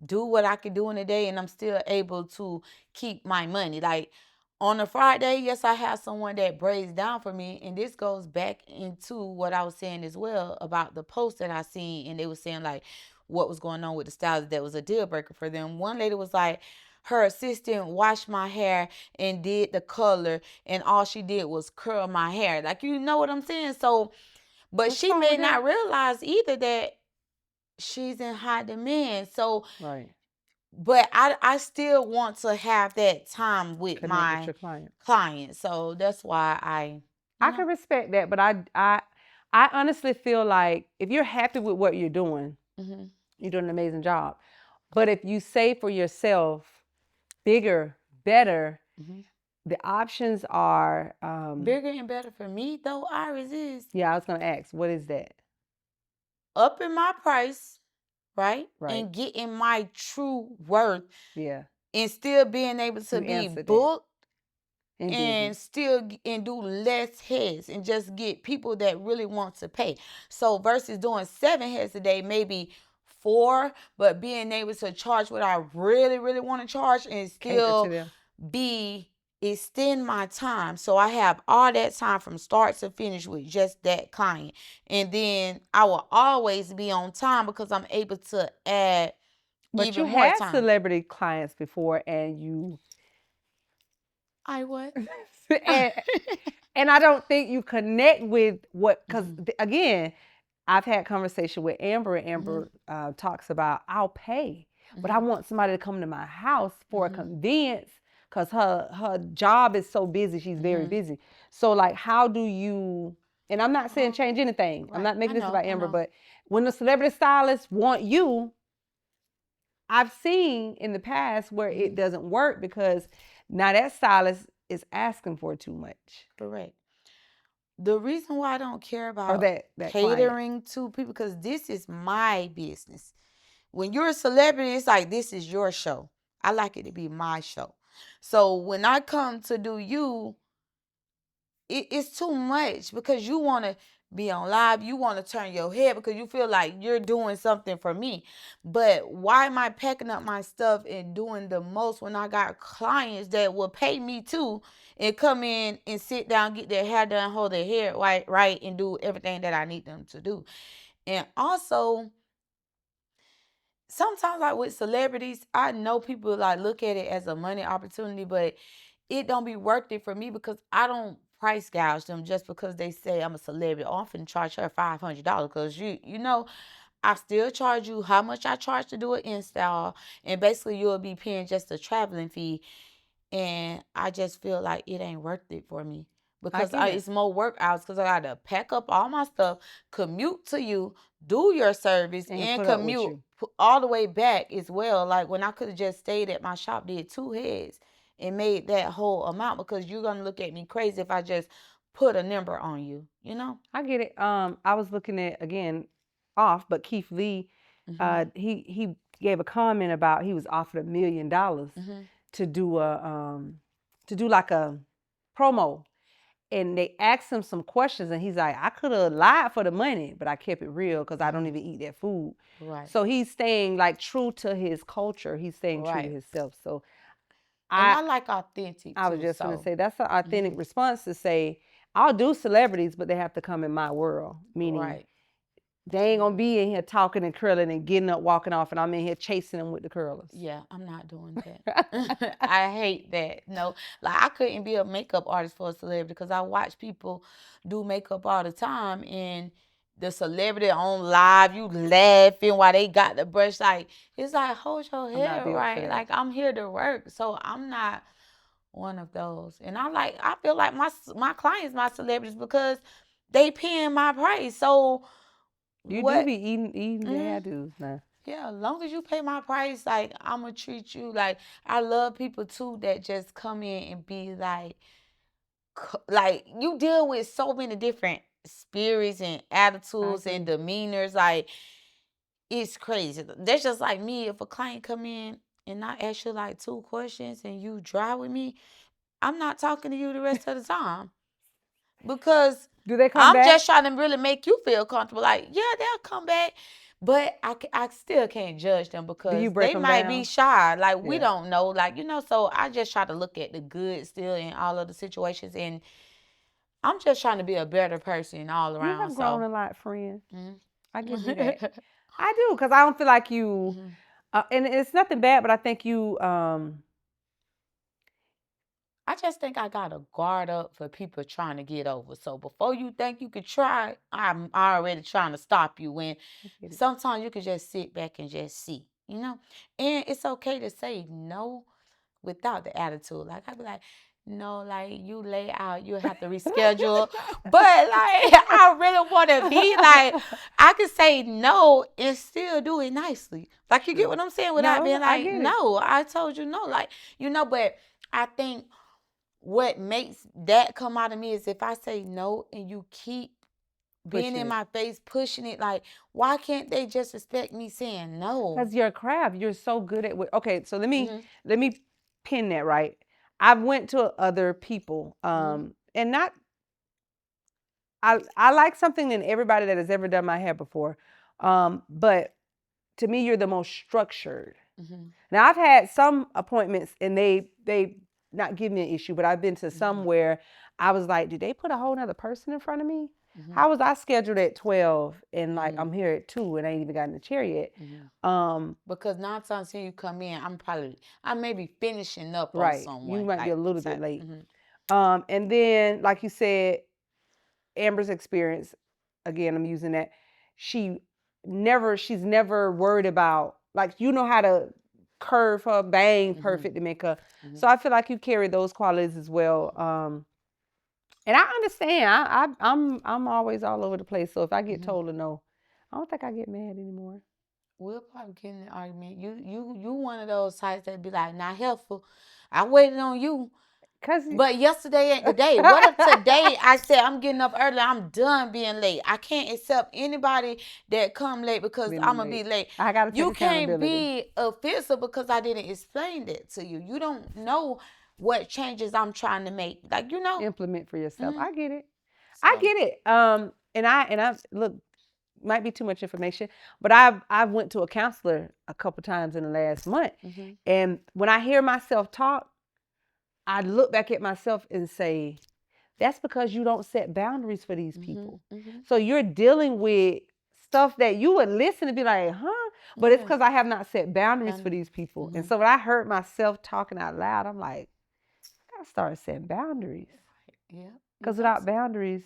do what I can do in a day and I'm still able to keep my money. Like on a Friday, yes, I have someone that braids down for me. And this goes back into what I was saying as well about the post that I seen. And they were saying like what was going on with the stylist that was a deal breaker for them. One lady was like, her assistant washed my hair and did the color, and all she did was curl my hair. Like, you know what I'm saying? So, but What's she wrong may with not that? realize either that she's in high demand. So, Right. but I still want to have that time with Connect my with your client. clients. So that's why I can respect that, but I honestly feel like if you're happy with what you're doing, you're doing an amazing job. But if you say for yourself, bigger, better, the options are bigger and better for me though, Iris, is yeah, I was gonna ask, what is that? upping my price, right? Right. And getting my true worth. Yeah. And still being able to You be answered that. booked And and busy. still and do less heads and just get people that really want to pay. So versus doing 7 heads a day, maybe 4, but being able to charge what I really, really want to charge and Cater to still them. extend my time. So I have all that time from start to finish with just that client. And then I will always be on time because I'm able to add But even you more had time. celebrity clients before and you I what? and I don't think you connect with what, because again, I've had conversation with Amber, and Amber talks about I'll pay, but I want somebody to come to my house for a convenience because her job is so busy. She's very busy. So like, how do you? And I'm not saying change anything. I'm not making this about Amber, but when the celebrity stylists want you, I've seen in the past where it doesn't work because now that stylist is asking for too much. Correct. The reason why I don't care Or about that catering to people, because this is my business. When you're a celebrity, it's like this is your show. I like it to be my show. So when I come to do you, it's too much because you want to be on live. You want to turn your head because you feel like you're doing something for me. But why am I packing up my stuff and doing the most when I got clients that will pay me too and come in and sit down, get their hair done, hold their hair right, and do everything that I need them to do. And also, sometimes like with celebrities, I know people like look at it as a money opportunity, but it don't be worth it for me because I don't price gouge them just because they say I'm a celebrity. Oh, I'm finna charge her $500 because you know, I still charge you how much I charge to do an install, and basically you'll be paying just a traveling fee. And I just feel like it ain't worth it for me because it's more work hours because I gotta pack up all my stuff, commute to you, do your service, and commute all the way back as well. Like when I could have just stayed at my shop, did 2 heads, and made that whole amount because you're gonna look at me crazy if I just put a number on you, you know? I get it. I was looking at again but Keith Lee, he gave a comment about he was offered $1 million to do like a promo, and they asked him some questions, and he's like, I could have lied for the money, but I kept it real because I don't even eat that food. Right. So he's staying like true to his culture. He's staying true to Right. himself. So And I I like authentic I was too. just gonna So say that's an authentic mhm. response to say, I'll do celebrities, but they have to come in my world. Meaning Right. they ain't gonna be in here talking and curling and getting up, walking off, and I'm in here chasing them with the curlers. Yeah, I'm not doing that. I hate that. No, like I couldn't be a makeup artist for a celebrity because I watch people do makeup all the time, and the celebrity on live, you laughing while they got the brush. Like it's like hold your I'm not hair built for right. that. Like I'm here to work, so I'm not one of those. And I feel like my clients, my celebrities, because they paying my price. So You do what? be eating your Mm, hairdos now. yeah, as long as you pay my price, like I'ma treat you like I love people too that just come in and be like you deal with so many different spirits and I attitudes and agree. demeanors. Like it's crazy. That's just like me. If a client come in and I ask you like 2 questions and you dry with me, I'm not talking to you the rest of the time because Do they come I'm back? just trying to really make you feel comfortable. Like, yeah, they'll come back, but I still can't judge them Do you because break they them might be down? shy. Like, we Yeah. don't know. Like, so I just try to look at the good still in all of the situations. And I'm just trying to be a better person all You around. have grown So, a lot, friend. mhm. I give you that. I do, because I don't feel like you, Mhm. and it's nothing bad, but I think you, I just think I gotta guard up for people trying to get over. So before you think you could try, I'm already trying to stop you. When I get it. sometimes you can just sit back and just see. And it's okay to say no without the attitude. Like I'd be like, no, like you lay out, you'll have to reschedule. But like I really want to be like, I can say no and still do it nicely. Like you get True. what I'm saying without No, being I like, get it. no, I told you no. Like, but I think what makes that come out of me is if I say no and you keep being Pushing in it. my face, pushing it, like, why can't they just expect me saying no? Because your craft, you're so good at what. Okay, so let me Hmm. let me pin that right. I've went to other people, Hmm. and not. I like something in everybody that has ever done my hair before, but to me, you're the most structured. Hmm. Now I've had some appointments and they not give me an issue, but I've been to some Hmm. where I was like, did they put a whole nother person in front of me? Hmm. How was I scheduled at 12 and like Hmm. I'm here at 2 and I ain't even got in the chair yet? Hmm. Um, Because 9 times when you come in, I may be finishing up on right. You someone. might be a Like, little bit so, late. hmm. And then like you said, Amber's experience, again, I'm using that. She she's never worried about like you know how to curve her bang Hmm. perfect to make her. Hmm. So I feel like you carry those qualities as well. And I understand. I'm always all over the place. So if I get Hmm. told to no, I don't think I get mad anymore. We'll probably get in an argument. You one of those types that be like, not helpful. I waited on you. Cause But yesterday ain't the day. What if today I said I'm getting up early, I'm done being late. I can't accept anybody that come late because I'm being gonna be late, late. I gotta take You can't accountability. be offensive because I didn't explain that to you. You don't know what changes I'm trying to make. Like. Implement for yourself. Hmm. I get it. I So. get it. And I look, might be too much information, but I've went to a counselor a couple times in the last month, Hmm. and when I hear myself talk, I look back at myself and say, that's because you don't set boundaries for these Hmm. people. Hmm. So you're dealing with stuff that you would listen and be like, huh? But it's Yeah. because I have not set boundaries for Boundaries. these people. And Hmm. so when I heard myself talking out loud, I'm like, I gotta start setting boundaries. Yeah. You Because got without to. boundaries,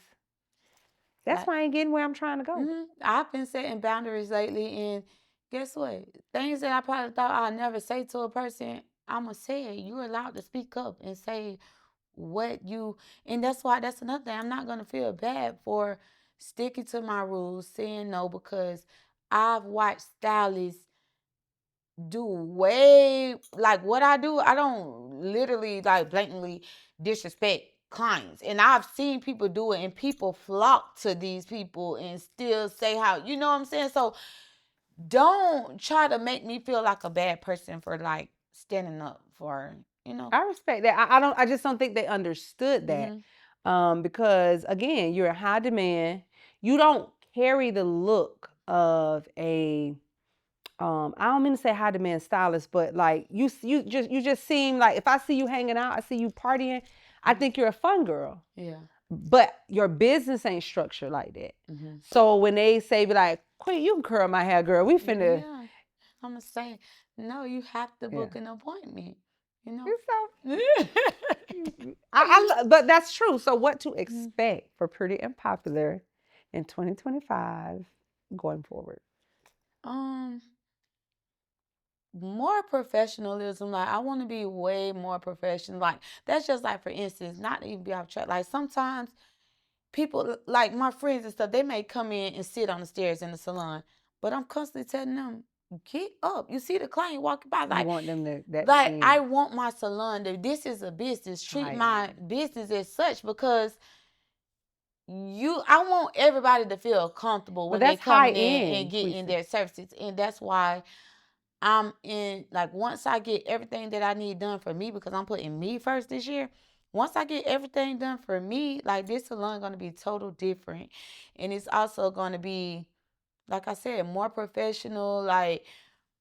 that's Like. why I ain't getting where I'm trying to go. I've been setting boundaries lately, and guess what? Things that I probably thought I'd never say to a person, I'ma say it. You're allowed to speak up and say what you, and that's why that's another thing. I'm not gonna feel bad for sticking to my rules, saying no, because I've watched stylists do way like what I do. I don't literally like blatantly disrespect clients. And I've seen people do it and people flock to these people and still say how, you know what I'm saying? So don't try to make me feel like a bad person for like standing up for. I respect that. I don't. I just don't think they understood that. Hmm. Because again, you're in high demand. You don't carry the look of a I don't mean to say high demand stylist, but like you just seem like if I see you hanging out, I see you partying, I think you're a fun girl. Yeah. But your business ain't structured like that. Mm-hmm. So when they say be like, Queen, you can curl my hair, girl. We finna. Yeah. I'm gonna say, no, you have to book an appointment. You know. But that's true. So what to expect for Pretty and Popular in 2025 going forward? More professionalism. Like I want to be way more professional. Like that's just like, for instance, not to even be off track. Like sometimes people, like my friends and stuff, they may come in and sit on the stairs in the salon, but I'm constantly telling them, get up. You see the client walking by, You like, want them to that like end. I want my salon to, this is a business. Treat Right. my business as such, because I want everybody to feel comfortable when they that's come in high-end, and get in Queesa. their services. And that's why I'm in, like, once I get everything that I need done for me, because I'm putting me first this year. Once I get everything done for me, like, this salon going to be total different. And it's also going to be, like I said, more professional, like,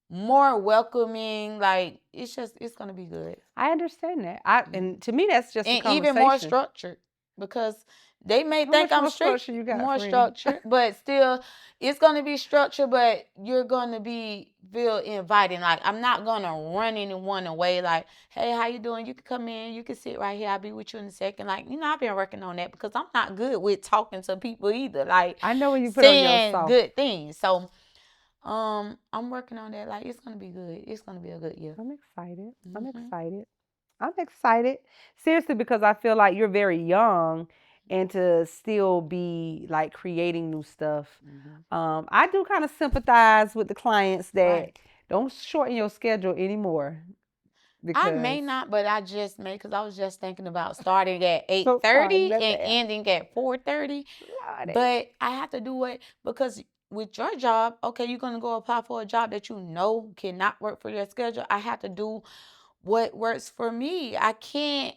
more welcoming. Like, it's going to be good. I understand that. And to me, that's just a And conversation. even more structured, because they may How think much I'm more strict, structure you got, more friend? structured, but still, it's gonna be structured. But you're gonna feel inviting. Like I'm not gonna run anyone away. Like, hey, how you doing? You can come in. You can sit right here. I'll be with you in a second. Like, I've been working on that, because I'm not good with talking to people either. Like, I know when you put on your saying soft. good things. So, I'm working on that. Like, it's gonna be good. It's gonna be a good year. I'm excited. Mm-hmm. I'm excited. I'm excited. Seriously, because I feel like you're very young, and to still be like creating new stuff. Mm-hmm. I do kind of sympathize with the clients that Right. don't shorten your schedule anymore. I may not, but I just may, because I was just thinking about starting at 8:30 So and ending at 4:30. But I have to do it because with your job, okay, you're going to go apply for a job that you know cannot work for your schedule. I have to do what works for me. I can't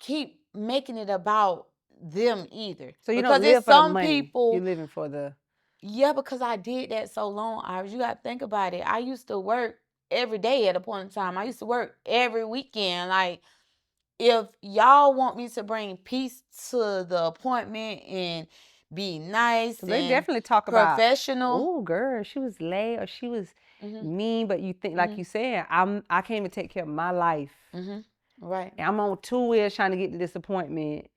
keep making it about them either. So you because don't live it's for the some money. people. You're living for the. Yeah, because I did that so long, Iris. You got to think about it. I used to work every day at a point in time. I used to work every weekend. Like, if y'all want me to bring peace to the appointment and be nice, So they and definitely talk professional. About, oh, girl, she was late or she was mean, but you think, like you said, I came to take care of my life. Right. And I'm on 2 wheels trying to get to this appointment.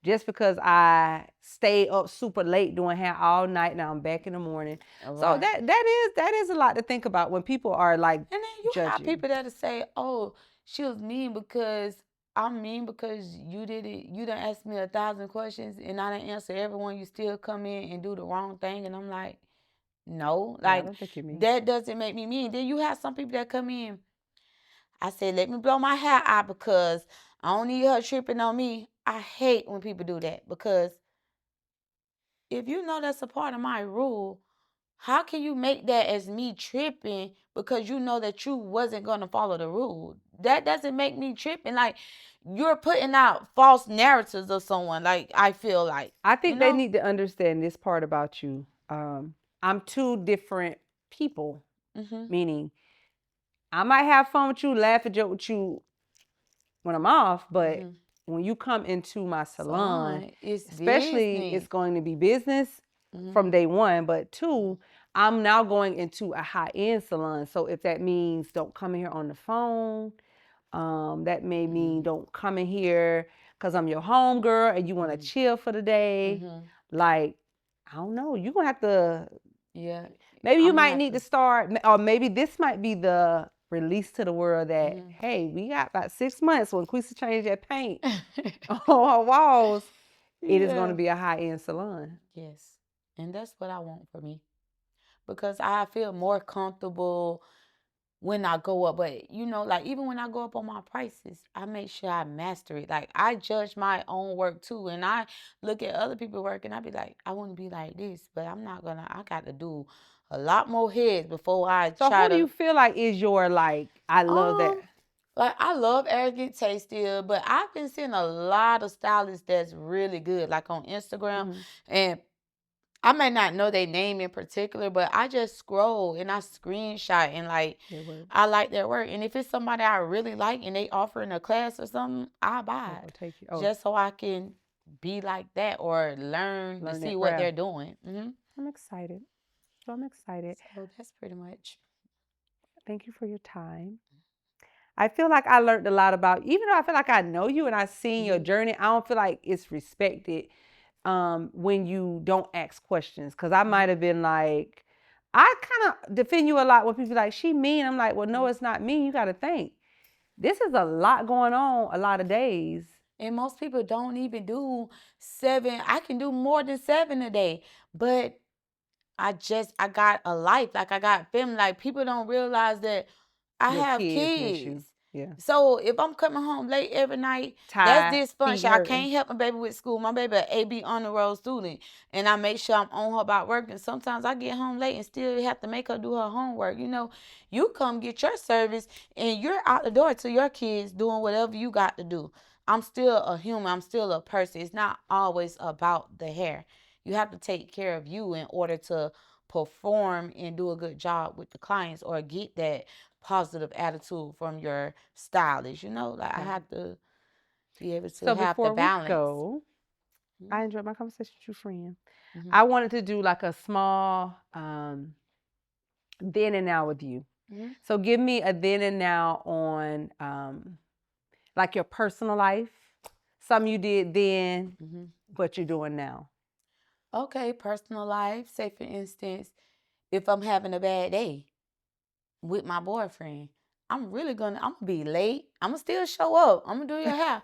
Just because I stayed up super late doing hair all night. Now I'm back in the morning. Right. So that is a lot to think about when people are like, and then you judging. have people that'll say, oh, she was mean because I'm mean because you done asked me 1,000 questions and I didn't answer everyone. You still come in and do the wrong thing. And I'm like, no, Yeah, I like, don't think you're mean. that doesn't make me mean. Then you have some people that come in. I said, let me blow my hair out because I don't need her tripping on me. I hate when people do that, because if you know that's a part of my rule, how can you make that as me tripping because you know that you wasn't going to follow the rule? That doesn't make me tripping. Like, you're putting out false narratives of someone. Like, I feel like. I think they need to understand this part about you. I'm 2 different people. Meaning, I might have fun with you, laugh and joke with you when I'm off, but when you come into my salon, especially it's going to be business from day 1, but 2, I'm now going into a high-end salon. So if that means don't come in here on the phone, that may mean don't come in here because I'm your home girl and you want to chill for the day. Like, I don't know, you're going to have to, maybe you might need to start, or maybe this might be the release to the world that, hey, we got about 6 months when Queesa changed that paint on her walls. It is going to be a high-end salon. Yes. And that's what I want for me, because I feel more comfortable when I go up. But like, even when I go up on my prices, I make sure I master it. Like, I judge my own work too, and I look at other people work and I be like, I want to be like this, but I got to do a lot more heads before I So try who do you feel like is your, like, I love that? Like, I love Arrogant Taste still, but I've been seeing a lot of stylists that's really good, like on Instagram. Mhm. And I may not know their name in particular, but I just scroll and I screenshot and like Their work. I like their work. And if it's somebody I really like and they offering a class or something, I buy I'll it take you. Oh, just so I can be like that or learn to learn see that what they're craft. doing. I'm excited. So I'm excited. So that's pretty much. Thank you for your time. I feel like I learned a lot about, even though I feel like I know you and I've seen your Mhm. journey, I don't feel like it's respected when you don't ask questions. Cause I might have been like, I kind of defend you a lot when people like, she mean. I'm like, well, no, it's not mean. You got to think. This is a lot going on a lot of days. And most people don't even do 7. I can do more than 7 a day, but I got a life. Like I got family. Like people don't realize that I Your have kids miss kids. you. Yeah. So if I'm coming home late every night, that's Tired, feet dysfunction. I hurting. can't help my baby with school. My baby an AB on the road student, and I make sure I'm on her about work. And sometimes I get home late and still have to make her do her homework. You know, you come get your service and you're out the door to your kids doing whatever you got to do. I'm still a human. I'm still a person. It's not always about the hair. You have to take care of you in order to perform and do a good job with the clients or get that positive attitude from your stylist. You know, like I Right. have to be able to So have the before we balance. go, I enjoyed my conversation with you, friend. Mhm. I wanted to do like a small then and now with you. Mhm. So give me a then and now on like your personal life, something you did then, Mhm. what you're doing now. Okay, personal life. Say for instance, if I'm having a bad day with my boyfriend, I'm gonna be late. I'm gonna still show up. I'm gonna do your hair,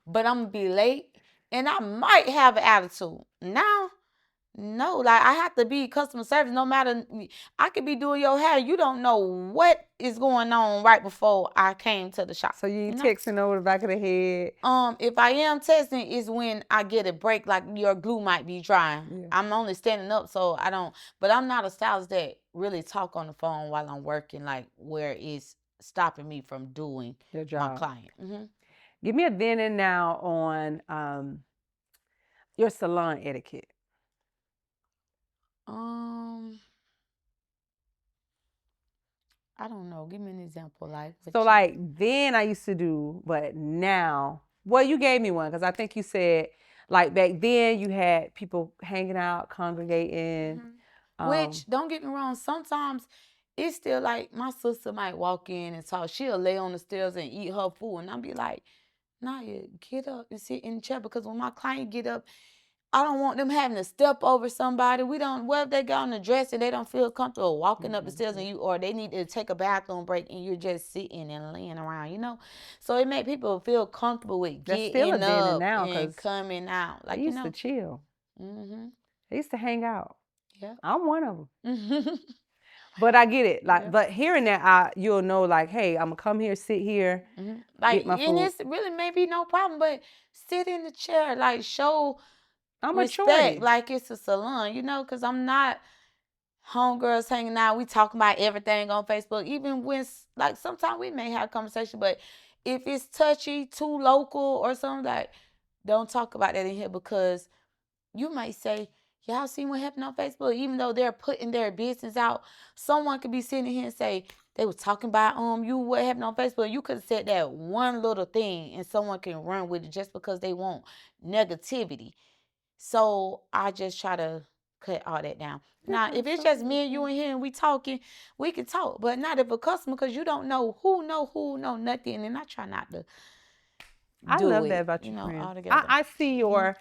but I'm gonna be late, and I might have an attitude. Now, no, like I have to be customer service no matter. I could be doing your hair. You don't know what is going on right before I came to the shop. So you You ain't know? texting over the back of the head. If I am testing is when I get a break, like your glue might be dry. Yeah. I'm only standing up, so I don't. But I'm not a stylist that really talk on the phone while I'm working, like where it's stopping me from doing Your my job. client. Give me a then and now on your salon etiquette. I don't know. Give me an example, like So what you. like then I used to do, but now, well, you gave me one because I think you said like back then you had people hanging out, congregating. Which don't get me wrong, sometimes it's still like my sister might walk in and talk. She'll lay on the stairs and eat her food, and I'll be like, Naya, get up and sit in the chair because when my client get up, I don't want them having to step over somebody. We don't. Well, if they got on the dress and they don't feel comfortable walking up the stairs, and or they need to take a bathroom break, and you're just sitting and laying around, you know. So it make people feel comfortable with That's still a getting then and up now and because coming out, they like used to chill. Mm-hmm. They used to hang out. Yeah. I'm one of them. But I get it. Like, but hearing that, you'll know, like, hey, I'm gonna come here, sit here, Like, get my and food. it's really maybe no problem, but sit in the chair, like show I'm respect, maturity. like it's a salon, you know, because I'm not homegirls hanging out. We talking about everything on Facebook, even when like sometimes we may have a conversation, but if it's touchy, too local or something, like don't talk about that in here because you might say, y'all seen what happened on Facebook? Even though they're putting their business out, someone could be sitting here and say, they was talking about you what happened on Facebook. You could have said that one little thing and someone can run with it just because they want negativity. So I just try to cut all that down. Now, if it's just me and you in here and we talking, we can talk. But not if a customer, because you don't know who know nothing. And I try not to I do love it, that about you you, know, friend. altogether. I see your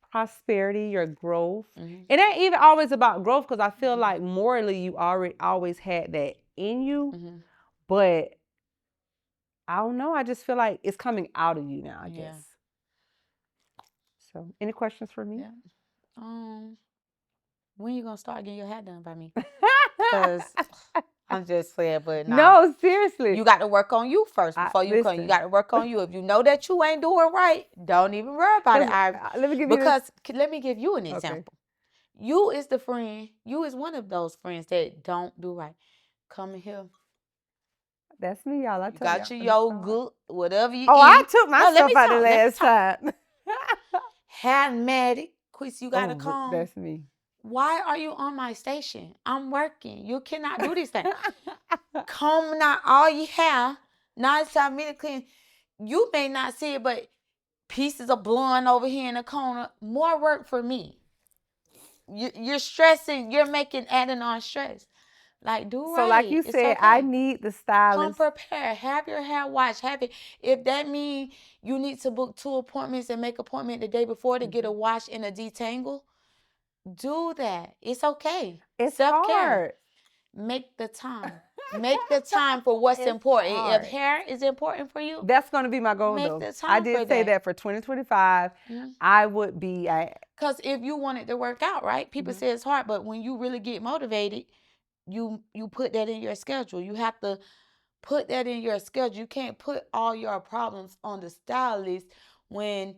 prosperity, your growth. Mhm. It ain't even always about growth because I feel like morally you already always had that in you. Mhm. But I don't know. I just feel like it's coming out of you now, I Yeah. guess. So, any questions for me? Yeah. When you gonna start getting your hair done by me? Because I'm just playing, but nah. No, seriously. You got to work on you first before you come. You Listen. got to work on you. If you know that you ain't doing right, don't even worry about it. Let me give you Because let me give you an Okay. example. You is the friend. You is one of those friends that don't do right. Come in here. That's me, y'all. I You told y'all got your from the start. yogurt, whatever you Oh, I eat. took my No, let me stuff out the talk. Let me last talk. time. Hazmatic. Quis, you got to Oh, come. that's me. Why are you on my station? I'm working. You cannot do this thing. Comb out all your hair. Now it's time for me to clean. You may not see it, but pieces of blonde over here in the corner. More work for me. You're stressing. You're adding on stress. Like, do So, right. like you It's said, I okay. need the Come stylist. prepared. Have your hair washed. Have it. If that means you need to book 2 appointments and make appointment the day before to get a wash and a detangle, do that. It's okay. It's Self-care. hard. Make the time. Make the time for what's It's important. hard. If hair is important for you, That's going to be my goal, make though. the I time did for say that. that for 2025, I would be. Because if you want it to work out, right? People say it's hard, but when you really get motivated, you put that in your schedule. You have to put that in your schedule. You can't put all your problems on the stylist when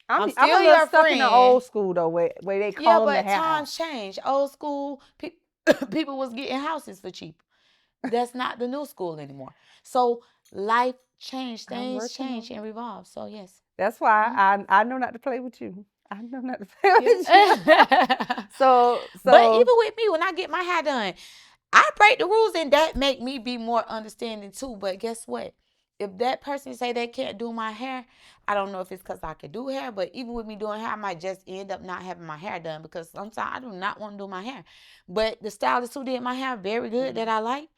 I'm I'm still a little your stuck in the friend. old school, though, where they Yeah, comb the but hair out. times change. Old school people was getting houses for cheap. That's not the new school anymore. So life changed, I'm things working on change and revolve. So yes. That's why I know not to play with you. I know not to play with you. So But even with me, when I get my hair done, I break the rules and that make me be more understanding too. But guess what? If that person say they can't do my hair, I don't know if it's because I can do hair, but even with me doing hair, I might just end up not having my hair done because sometimes I do not want to do my hair. But the stylist who did my hair very good that I like,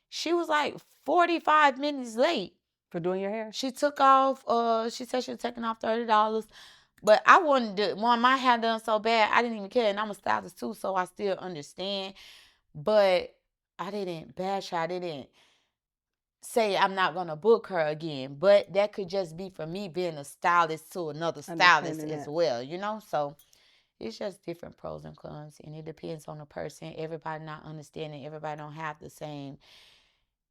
she was like 45 minutes late for doing your hair. She took off. She said she was taking off $30. But I wanted my hair done so bad, I didn't even care. And I'm a stylist too, so I still understand. But I didn't bash her. I didn't say I'm not going to book her again. But that could just be for me being a stylist to another stylist as well, you know? So it's just different pros and cons. And it depends on the person. Everybody not understanding. Everybody don't have the same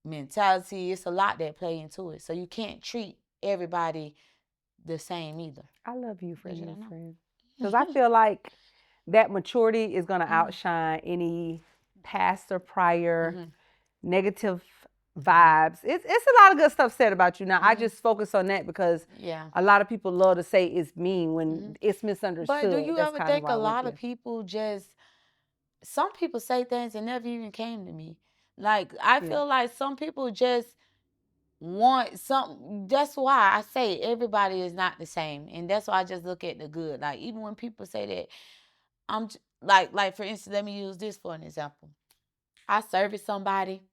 mentality. It's a lot that play into it. So you can't treat everybody the same either. I love you for your friend. Because I feel like that maturity is going to outshine any past or prior negative vibes. It's a lot of good stuff said about you. Now, I just focus on that because a lot of people love to say it's mean when it's misunderstood. But do you ever think a lot of people some people say things that never even came to me? Like, I feel like some people just want something. That's why I say everybody is not the same. And that's why I just look at the good. Like, even when people say that, I'm like for instance, let me use this for an example. I service somebody,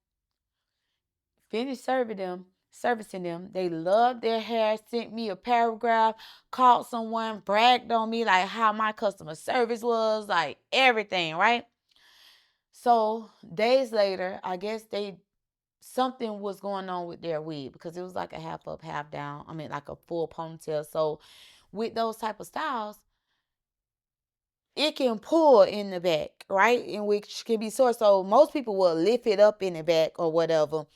finished servicing them. They loved their hair, sent me a paragraph, called someone, bragged on me, like how my customer service was, like everything, right? So days later, I guess something was going on with their wig because it was like a half up, half down. I mean, like a full ponytail. So with those type of styles, it can pull in the back, right? And which can be sore. So most people will lift it up in the back or whatever.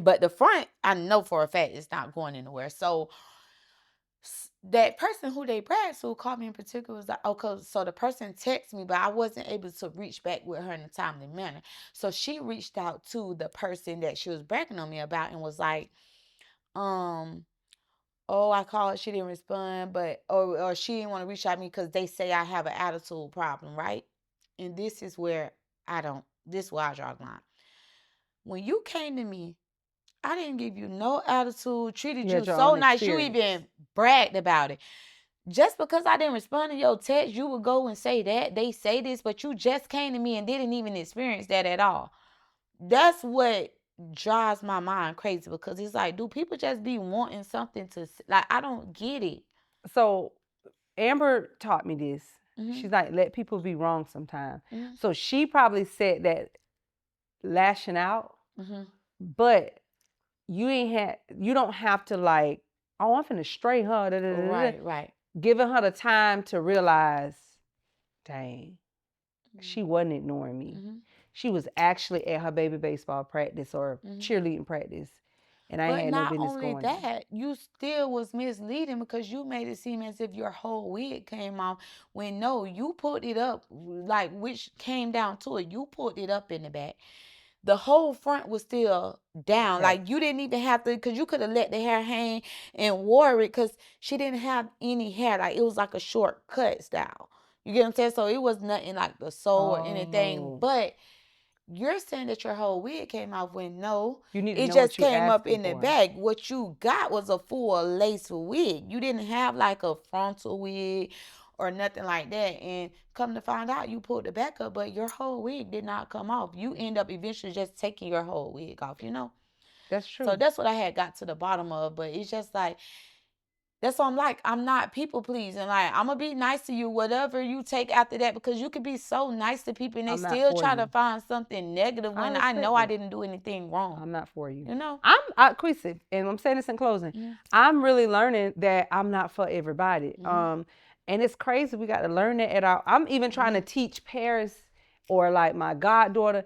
But the front, I know for a fact it's not going anywhere. So that person who they bragged to called me in particular was like, okay, so the person texted me, but I wasn't able to reach back with her in a timely manner. So she reached out to the person that she was bragging on me about and was like, oh, I called, she didn't respond, but or she didn't want to reach out to me because they say I have an attitude problem, right? And this is where this is where I draw the line. When you came to me, I didn't give you no attitude, treated you so nice, you even bragged about it. Just because I didn't respond to your text, you would go and say that. They say this, but you just came to me and didn't even experience that at all. That's what drives my mind crazy because it's like, do people just be wanting something to, like, I don't get it. So Amber taught me this. She's like, let people be wrong sometimes. So she probably said that lashing out, but you don't have to like, oh, I'm finna stray her. Right. Giving her the time to realize, dang, she wasn't ignoring me. She was actually at her baby baseball practice or cheerleading practice. And I had no business going. But not only that, you still was misleading because you made it seem as if your whole wig came off when no, you put it up, like, which came down to it. You put it up in the back. the whole front was still down. Okay. Like, you didn't even have to, because you could have let the hair hang and wore it, because she didn't have any hair. Like, it was like a short cut style. You get what I'm saying? So it was nothing like the sew or anything. Oh. But you're saying that your whole wig came off when no, You need to it know just what you came up asking in the for. back. What you got was a full lace wig. You didn't have like a frontal wig or nothing like that. And come to find out, you pulled the back up, but your whole wig did not come off. You end up eventually just taking your whole wig off, you know? That's true. So that's what I had got to the bottom of. But it's just like, that's why I'm like, I'm not people pleasing. Like, I'm gonna be nice to you, whatever you take after that, because you could be so nice to people and they I'm not still for try you. to find something negative I when I respect know I that. didn't do anything wrong. I'm not for you. You know? Queasy, and I'm saying this in closing. I'm really learning that I'm not for everybody. And it's crazy. We got to learn that I'm even trying to teach Paris or like my goddaughter,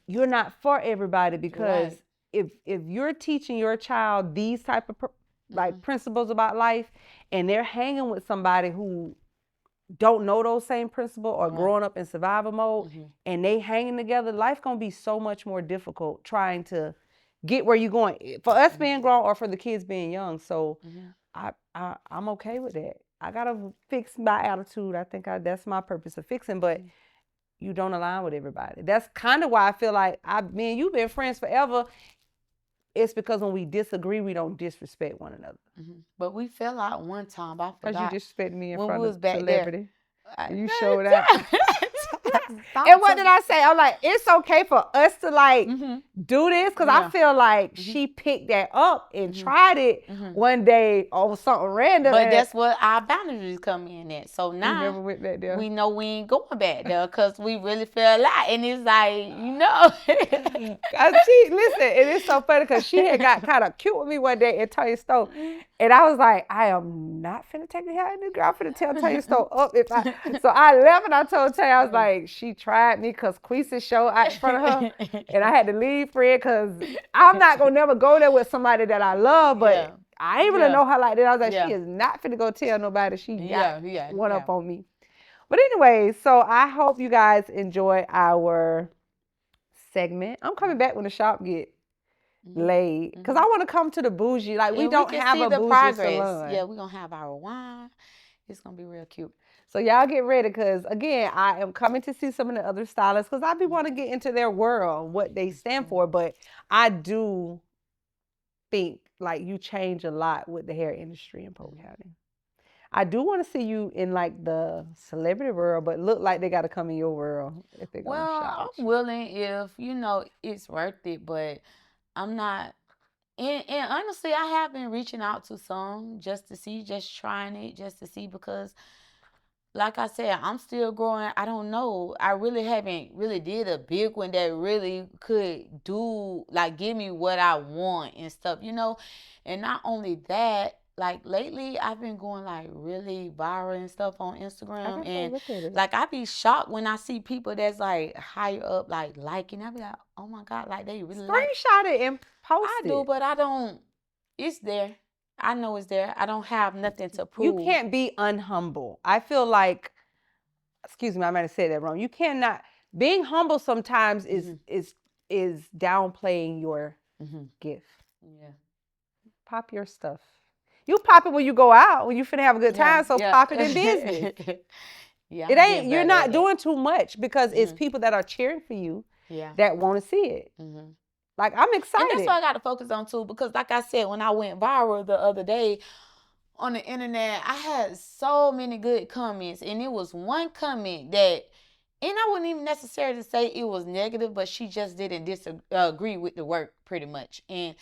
you're not for everybody, because if you're teaching your child these type of like principles about life, and they're hanging with somebody who don't know those same principles or growing up in survival mode, and they hanging together, life gonna be so much more difficult trying to get where you're going, for us being grown or for the kids being young. So I'm okay with that. I gotta fix my attitude. I think that's my purpose of fixing, but you don't align with everybody. That's kind of why I feel like me and you've been friends forever. It's because when we disagree, we don't disrespect one another. But we fell out one time. I Because you forgot. disrespected me in When front we of was back celebrity. there. You showed out. And what did I say? I'm like, it's okay for us to like do this, because I feel like she picked that up and tried it one day over something random. But that's what our boundaries come in at. So we now never went back there. we know we ain't going back there, because we really fell out. And it's like, you know. Listen, it is so funny because she had got kind of cute with me one day at Tanya Stowe. And I was like, I am not finna take the hair in this girl. I'm finna tell Tanya Stowe up so I left and I told Tanya, I was like, she tried me because Queasy showed out in front of her. And I had to leave Fred because I'm not gonna never go there with somebody that I love, but I ain't really know her like that. I was like, she is not finna go tell nobody she got one up on me. But anyway, so I hope you guys enjoy our segment. I'm coming back when the shop get laid, because I want to come to the bougie. Like, we don't have a bougie salon. Yeah, we're gonna have our wine. It's gonna be real cute. So y'all get ready, because again, I am coming to see some of the other stylists, because I be want to get into their world, what they stand for. But I do think like you change a lot with the hair industry in Polk County. I do want to see you in like the celebrity world, but look like they got to come in your world if they're gonna shop. I'm willing if you know it's worth it, but I'm not. And honestly, I have been reaching out to some just to see, just trying it, just to see, because like I said, I'm still growing. I don't know. I really haven't really did a big one that really could do, like, give me what I want and stuff, you know? And not only that, like, lately I've been going, like, really viral and stuff on Instagram. And, like, I be shocked when I see people that's, like, higher up, like, liking. I be like, oh, my God, like, they really screenshot it and post it. I do, but I don't. It's there. I know it's there. I don't have nothing to prove. You can't be unhumble. I feel like, excuse me, I might have said that wrong. You cannot. Being humble sometimes is downplaying your gift. Yeah. Pop your stuff. You pop it when you go out, when you finna have a good time. So pop it in business. It ain't. You're not doing too much, because it's people that are cheering for you. That want to see it. Like, I'm excited. And that's what I got to focus on too, because like I said, when I went viral the other day on the internet, I had so many good comments, and it was one comment that, and I wouldn't even necessarily say it was negative, but she just didn't disagree with the work pretty much. And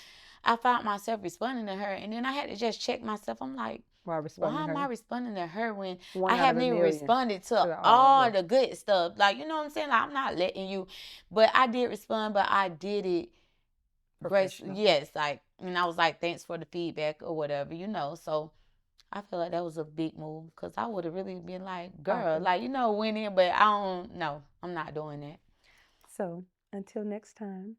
I found myself responding to her, and then I had to just check myself. I'm like, why am I responding to her when I haven't even responded to all the good stuff? Like, you know what I'm saying? Like, I'm not letting you, but I did respond, but I did it gracefully. Yes, like, and I was like, thanks for the feedback or whatever, you know. So I feel like that was a big move, because I would have really been like, girl, like, you know, went in, but I don't know. I'm not doing that. So until next time.